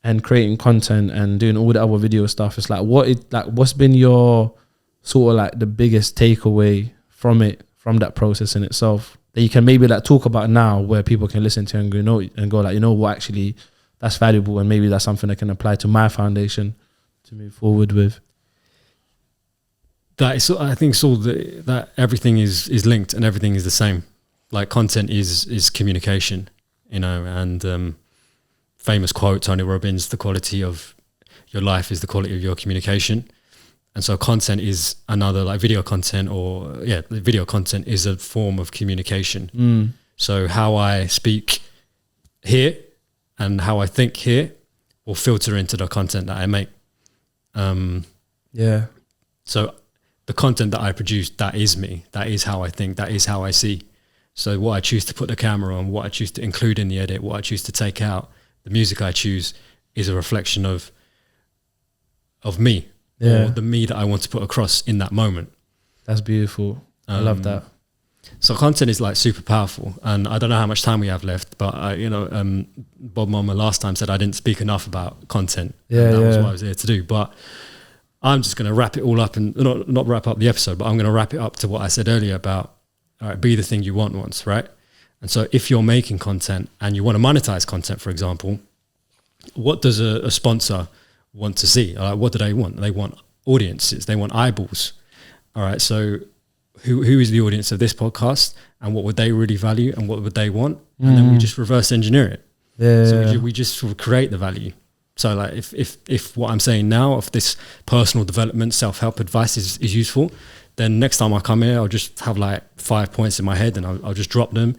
and creating content and doing all the other video stuff, it's like what's been your sort of like the biggest takeaway from it, from that process in itself, that you can maybe like talk about now, where people can listen to and go like, you know what, actually that's valuable, and maybe that's something I can apply to my foundation to move forward with. I think it's all that everything is linked and everything is the same. Like content is communication, you know, and famous quote, Tony Robbins, the quality of your life is the quality of your communication. And so content is another, like video content video content is a form of communication. So how I speak here and how I think here will filter into the content that I make. So the content that I produce, that is me. That is how I think. That is how I see. So what I choose to put the camera on, what I choose to include in the edit, what I choose to take out, the music I choose is a reflection of me. Or the me that I want to put across in that moment. That's beautiful. I love that. So content is like super powerful, and I don't know how much time we have left, but Bob Mama last time said I didn't speak enough about content. That was what I was here to do. But I'm just going to wrap it all up, and not wrap up the episode, but I'm going to wrap it up to what I said earlier about, all right, be the thing you want once, right? And so if you're making content and you want to monetize content, for example, what does a sponsor want to see? What do they want? They want audiences. They want eyeballs. All right. So who is the audience of this podcast, and what would they really value, and what would they want? And then we just reverse engineer it. So we just sort of create the value. So like if what I'm saying now of this personal development, self-help advice is useful, then next time I come here, I'll just have like 5 points in my head, and I'll just drop them.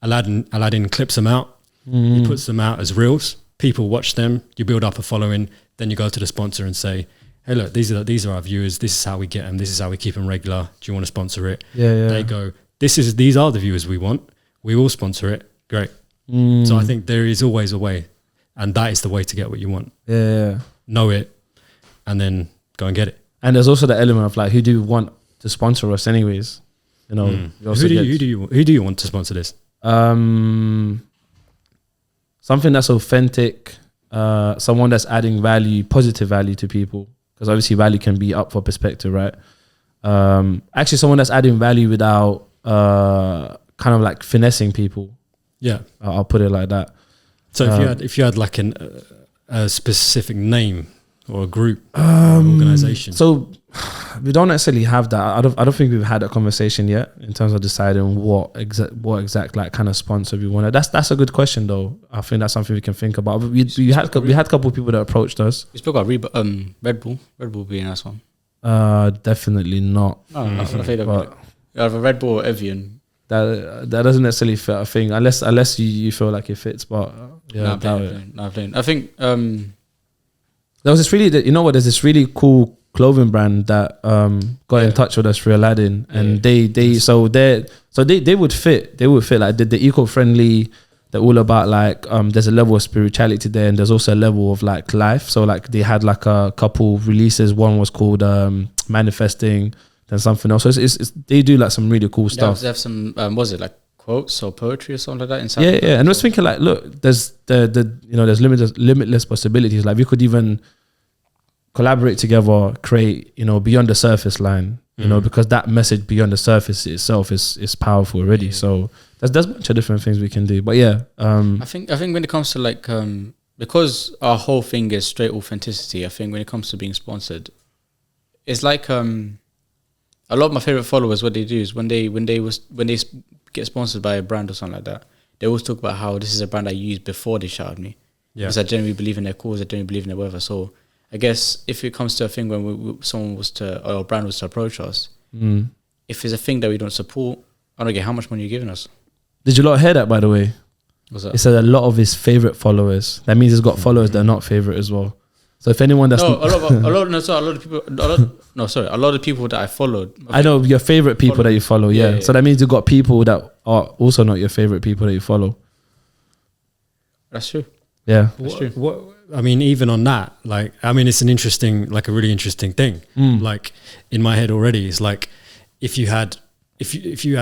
Aladdin clips them out. He puts them out as reels. People watch them. You build up a following. Then you go to the sponsor and say, hey, look, these are our viewers. This is how we get them. This is how we keep them regular. Do you want to sponsor it? They go, these are the viewers we want. We will sponsor it. Great. So I think there is always a way, and that is the way to get what you want. Know it, and then go and get it. And there's also the element of like, who do you want to sponsor us anyways? You know, who do you want to sponsor this? Something that's authentic, someone that's adding value, positive value to people, because obviously value can be up for perspective, right? Actually, someone that's adding value without kind of like finessing people. I'll put it like that. So if you had like a specific name or a group, or organization. So we don't necessarily have that. I don't think we've had that conversation yet in terms of deciding what exact like kind of sponsor we want. That's a good question though. I think that's something we can think about. We had a couple of people that approached us. We spoke about Red Bull. Red Bull being a nice one. Definitely not. I think either Red Bull or Evian. That doesn't necessarily fit a thing unless you feel like it fits. But I think there was this there's this really cool clothing brand that got in touch with us for Aladdin, and they would fit like the eco-friendly they're all about like there's a level of spirituality there, and there's also a level of like life. So like they had like a couple releases. One was called Manifesting, then something else. So it's they do like some really cool stuff. They have some was it like quotes or poetry or something like that inside? Yeah. And I was thinking like, look, there's there's limitless possibilities. Like we could even collaborate together, create, beyond the surface line, because that message beyond the surface itself is powerful already. So there's a bunch of different things we can do. But yeah, I think when it comes to like because our whole thing is straight authenticity, I think when it comes to being sponsored, it's like a lot of my favorite followers, what they do is when they get sponsored by a brand or something like that, they always talk about how this is a brand I used before they shouted me. Yeah. Because I genuinely believe in their cause, I genuinely believe in their whatever. So I guess if it comes to a thing when someone was to, or a brand was to approach us, if it's a thing that we don't support, I don't get how much money you're giving us. Did you lot hear that, by the way? What's that? It said a lot of his favorite followers. That means he's got followers that are not favorite as well. So if anyone that's a lot of people that I followed. I know your favorite people that you follow. Yeah. So that means you've got people that are also not your favorite people that you follow. That's true. Yeah. That's true. What I mean, even on that, like, I mean, it's an interesting, like a really interesting thing. Like in my head already, it's like if you had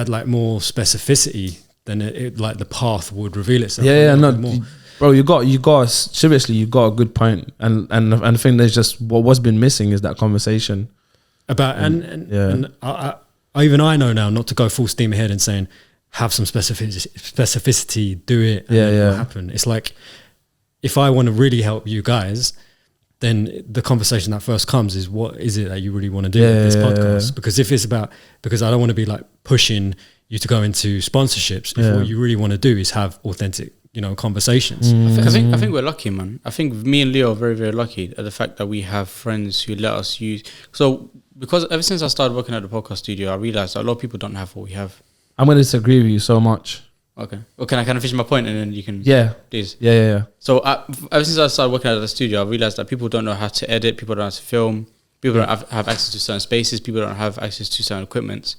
like more specificity, then it like the path would reveal itself. Yeah, no. Bro, you got seriously, you got a good point, and I think there's just what's been missing is that conversation about and I know now not to go full steam ahead and saying have some specificity, do it, and it will happen. It's like if I want to really help you guys, then the conversation that first comes is what is it that you really want to do with this podcast? Because if it's because I don't want to be like pushing you to go into sponsorships. If what you really want to do is have authentic, conversations. I think we're lucky, man. I think me and Leo are very, very lucky at the fact that we have friends who let us use. So because ever since I started working at the podcast studio, I realized that a lot of people don't have what we have. I'm going to disagree with you so much. Okay. Well, can I kind of finish my point and then you can... Yeah. Please. Yeah. So ever since I started working at the studio, I realized that people don't know how to edit, people don't know how to film, people don't have access to certain spaces, people don't have access to certain equipment.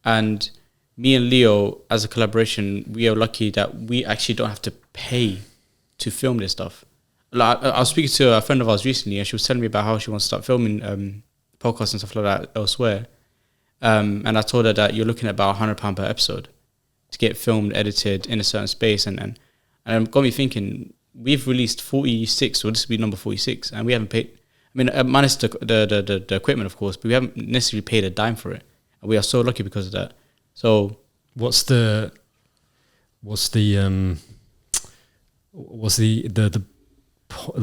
And me and Leo, as a collaboration, we are lucky that we actually don't have to pay to film this stuff. Like, I was speaking to a friend of ours recently and she was telling me about how she wants to start filming podcasts and stuff like that elsewhere. And I told her that you're looking at about £100 per episode to get filmed, edited in a certain space. And it got me thinking, we've released 46, so this will be number 46, and we haven't paid, minus the equipment, of course, but we haven't necessarily paid a dime for it. And we are so lucky because of that. So what's the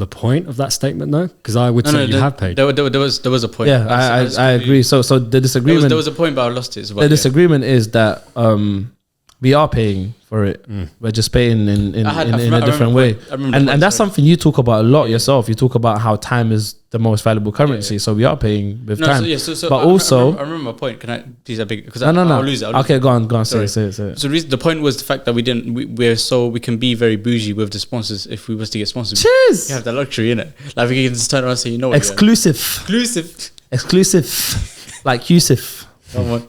point of that statement though? Because I would say you have paid. There was a point. Yeah, I agree. So the disagreement. There was a point, but I lost it. The disagreement is that we are paying for it. We're just paying in a different way. And that's something you talk about a lot yourself. You talk about how time is the most valuable currency. So we are paying with time. But also, I remember my point. Can I please have big? Because no. I'll lose it. Okay, go on. Say it. So the point was the fact that we can be very bougie with the sponsors. If we was to get sponsored, cheers. You have the luxury in it. Like we can just turn around and say, exclusive, like Yusuf. Come on.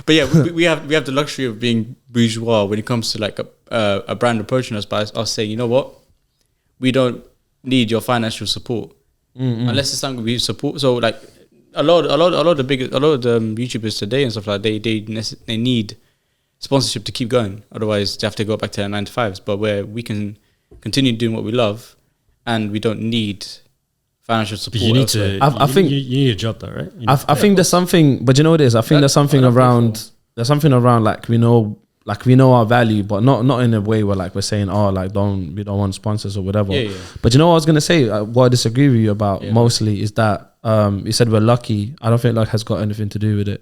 But yeah, we have the luxury of being bourgeois when it comes to like a brand approaching us by us saying, you know what, we don't need your financial support unless it's something we support. So like a lot of the YouTubers today and stuff like that, they need sponsorship to keep going. Otherwise, they have to go back to their 9 to 5s. But where we can continue doing what we love, and we don't need financial support. But you need to. I think you need a job though, right? I think there's something, but you know what it is. I think there's something around. There's something around like we know our value, but not in a way where like we're saying, we don't want sponsors or whatever. Yeah. But you know what I was gonna say? What I disagree with you about mostly is that you said we're lucky. I don't think luck has got anything to do with it.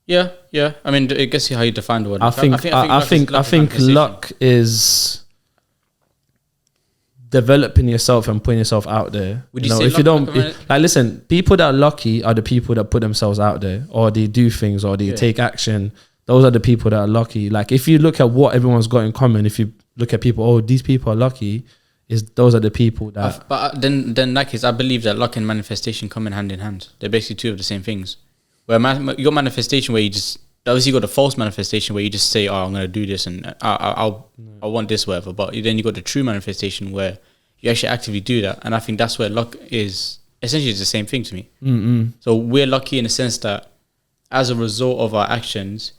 Yeah. I mean, I guess how you define the word. I think luck is developing yourself and putting yourself out there. Would you say if you don't listen, people that are lucky are the people that put themselves out there, or they do things, or they take action. Those are the people that are lucky. Like if you look at what everyone's got in common, if you look at people, these people are lucky, those are the people that. But then in that case, I believe that luck and manifestation come in hand. They're basically two of the same things. Where you got manifestation where you just obviously you got the false manifestation where you just say, "Oh, I'm going to do this and I want this, whatever." But then you got the true manifestation where you actually actively do that, and I think that's where luck is. Essentially, it's the same thing to me. So we're lucky in the sense that as a result of our actions,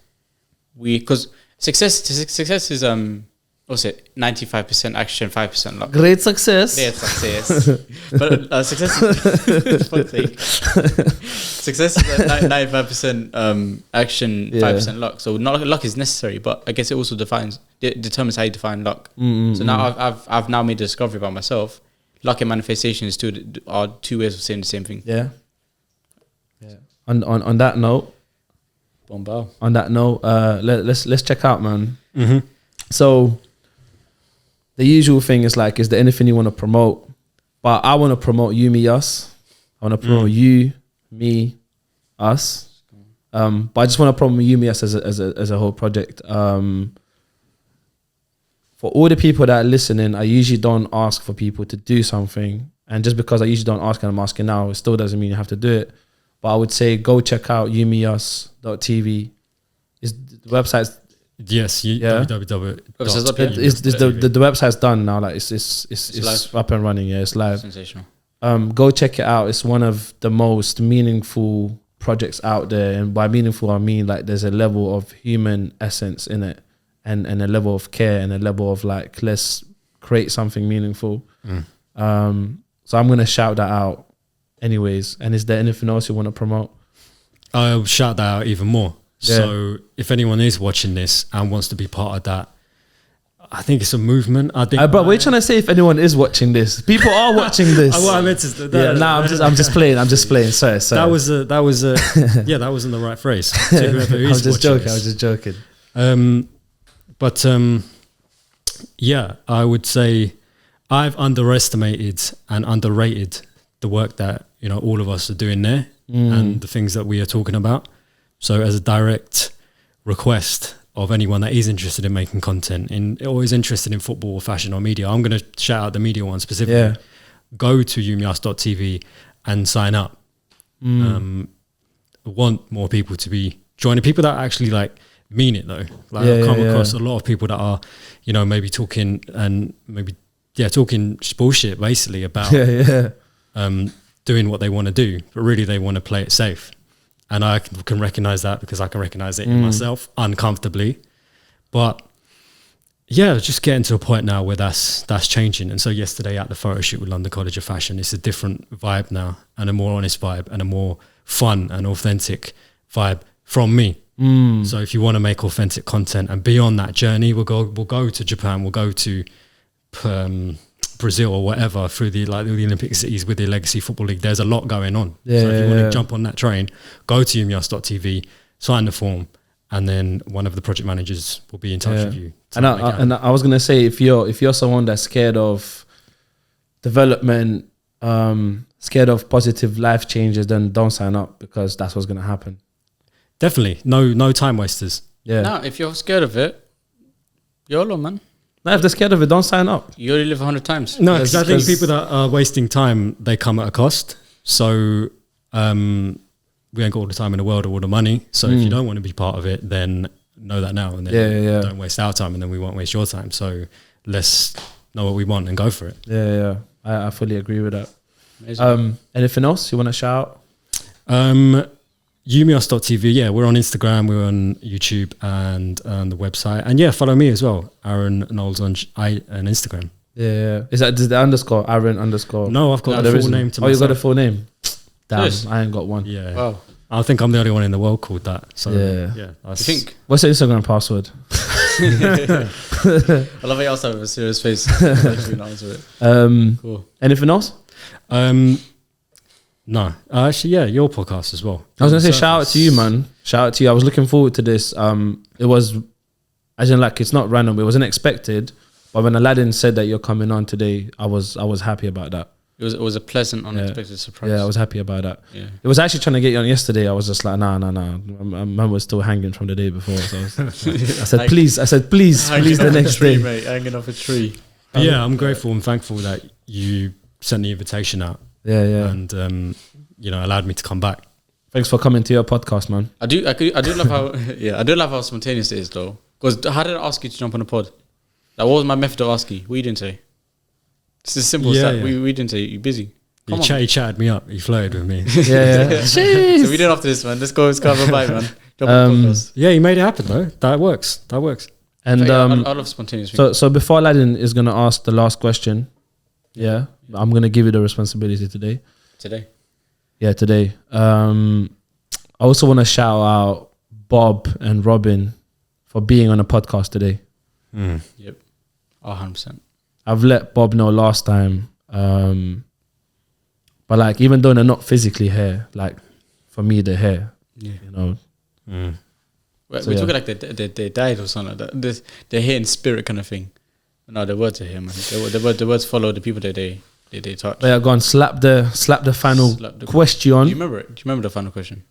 because success is what's it? 95% action, 5% luck. Great success. Great success. But success is fuck's sake. Success is 95% action, 5% luck. So not luck is necessary, but I guess it also determines how you define luck. So now I've now made a discovery about myself. Luck and manifestation are two ways of saying the same thing. Yeah. On that note, Bombao. On that note, let's check out, man. So the usual thing is like, is there anything you want to promote? But I want to promote You, Me, Us. I want to promote You, Me, Us. But I just want to promote You, Me, Us as a whole project. For all the people that are listening, I usually don't ask for people to do something. And just because I usually don't ask and I'm asking now, it still doesn't mean you have to do it. But I would say go check out youmeus.tv. Is the website's Yes, www. The website's done now. Like it's up and running. Yeah, it's live. Sensational. Go check it out. It's one of the most meaningful projects out there, and by meaningful I mean like there's a level of human essence in it, and a level of care, and a level of like, let's create something meaningful. So I'm gonna shout that out anyways. And is there anything else you want to promote? I'll shout that out even more. Yeah. So if anyone is watching this and wants to be part of that, I think it's a movement. I think. But we're trying to say if anyone is watching this, people are watching this. What I meant to. I'm just playing. Sorry. That was yeah, that wasn't the right phrase. To whoever is I was just joking. Yeah, I would say I've underestimated and underrated the work that all of us are doing there and the things that we are talking about. So as a direct request of anyone that is interested in making content or is interested in football or fashion or media, I'm going to shout out the media one specifically. Yeah. Go to youmeus.tv and sign up. Want more people to be joining, people that actually like mean it though. Like I've come across a lot of people that are, maybe talking and talking bullshit basically about doing what they want to do, but really they want to play it safe. And I can recognize that because I can recognize it in myself uncomfortably. But yeah, just getting to a point now where that's changing. And so yesterday at the photo shoot with London College of Fashion, it's a different vibe now, and a more honest vibe, and a more fun and authentic vibe from me. So if you want to make authentic content and be on that journey, we'll go to Japan, we'll go to Brazil or whatever through the Olympic cities with the Legacy Football League. There's a lot going on. So if you want to jump on that train, go to youmeus.tv, sign the form, and then one of the project managers will be in touch with you. And I was gonna say, if you're someone that's scared of development, scared of positive life changes, then don't sign up, because that's what's gonna happen. Definitely, no time wasters. Yeah. No, if you're scared of it, YOLO, man. No, if they're scared of it, don't sign up. You only live 100 times. No, because I think people that are wasting time, they come at a cost. So we ain't got all the time in the world or all the money. So if you don't want to be part of it, then know that now, and then don't waste our time, and then we won't waste your time. So let's know what we want and go for it. Yeah. I fully agree with that. Anything else you want to shout out? YouMeUs.tv, yeah, we're on Instagram, we're on YouTube, and on the website, and follow me as well, Aran Knowles on Instagram. Yeah. Is the underscore Aran underscore? No, I've got the full name to myself. Oh, you got a full name? Damn, yes. I ain't got one. Yeah. Wow. I think I'm the only one in the world called that. So yeah. I think. What's the Instagram password? I love how you also have a serious face. Cool. Anything else? No, actually, your podcast as well. I was gonna say shout out to you, man. Shout out to you. I was looking forward to this. It was, as in like, it's not random. It wasn't expected, but when Aladdin said that you're coming on today, I was happy about that. It was a pleasant, unexpected surprise. Yeah, I was happy about that. Yeah, it was actually trying to get you on yesterday. I was just like, nah. My mum was still hanging from the day before, so I said, please, the next day, mate, hanging off a tree. Yeah, I'm grateful and thankful that you sent the invitation out. Yeah. And allowed me to come back. Thanks for coming to your podcast, man. I do love how I do love how spontaneous it is though. Because how did I ask you to jump on the pod? Like, what was my method of asking? What you didn't say? It's as simple as that. We didn't say you busy. He chatted me up. He flirted with me. Yeah. So we did after this, man. Let's go. Let's go have a bite, man. Jump on the podcast. Yeah, he made it happen though. That works. And I love spontaneous. So before Aladdin is gonna ask the last question, I'm gonna give you the responsibility today. Yeah, today. I also want to shout out Bob and Robin for being on a podcast today. Yep. 100%. I've let Bob know last time. But like, even though they're not physically here, like for me, they're here. Yeah. You know. We're talking like they died or something like that. They're here in spirit kind of thing. No, the words are here, man. The words follow the people that they touch. But yeah, go on, slap the final question. Do you remember it? Do you remember the final question?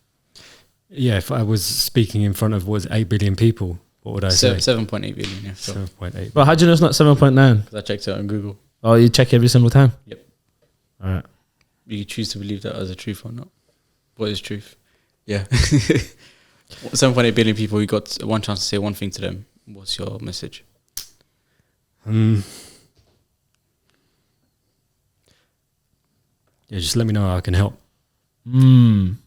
Yeah, if I was speaking in front of 8 billion people, what would I say? 7.8 billion. Yeah, 7.8. But how do you know it's not 7.9? Because I checked it on Google. Oh, you check every single time? Yep. All right. You choose to believe that as a truth or not. What is truth? Yeah. 7.8 billion people. You got one chance to say one thing to them. What's your message? Yeah, just let me know how I can help. And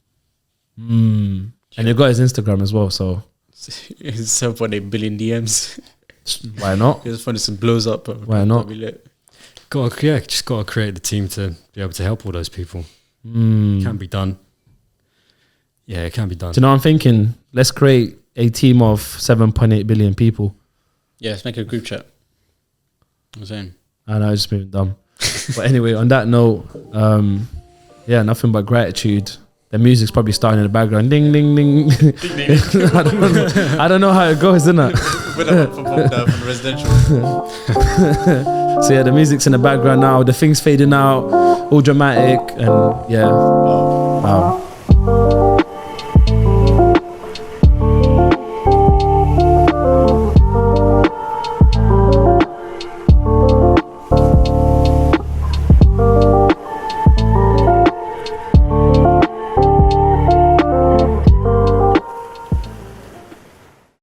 you got his Instagram as well, so 7.8 billion DMs. why not? It's funny, some blows up. Why not? Just gotta create the team to be able to help all those people. It can be done. Yeah, it can be done. Do you know what I'm thinking? Let's create a team of 7.8 billion people. Yeah, let's make a group chat. I'm saying. I know, it's just being dumb. But anyway, on that note, nothing but gratitude. The music's probably starting in the background. Ding, ding, ding. I don't know how it goes, isn't it? From the residential. So yeah, the music's in the background now. The thing's fading out. All dramatic. And yeah. Wow.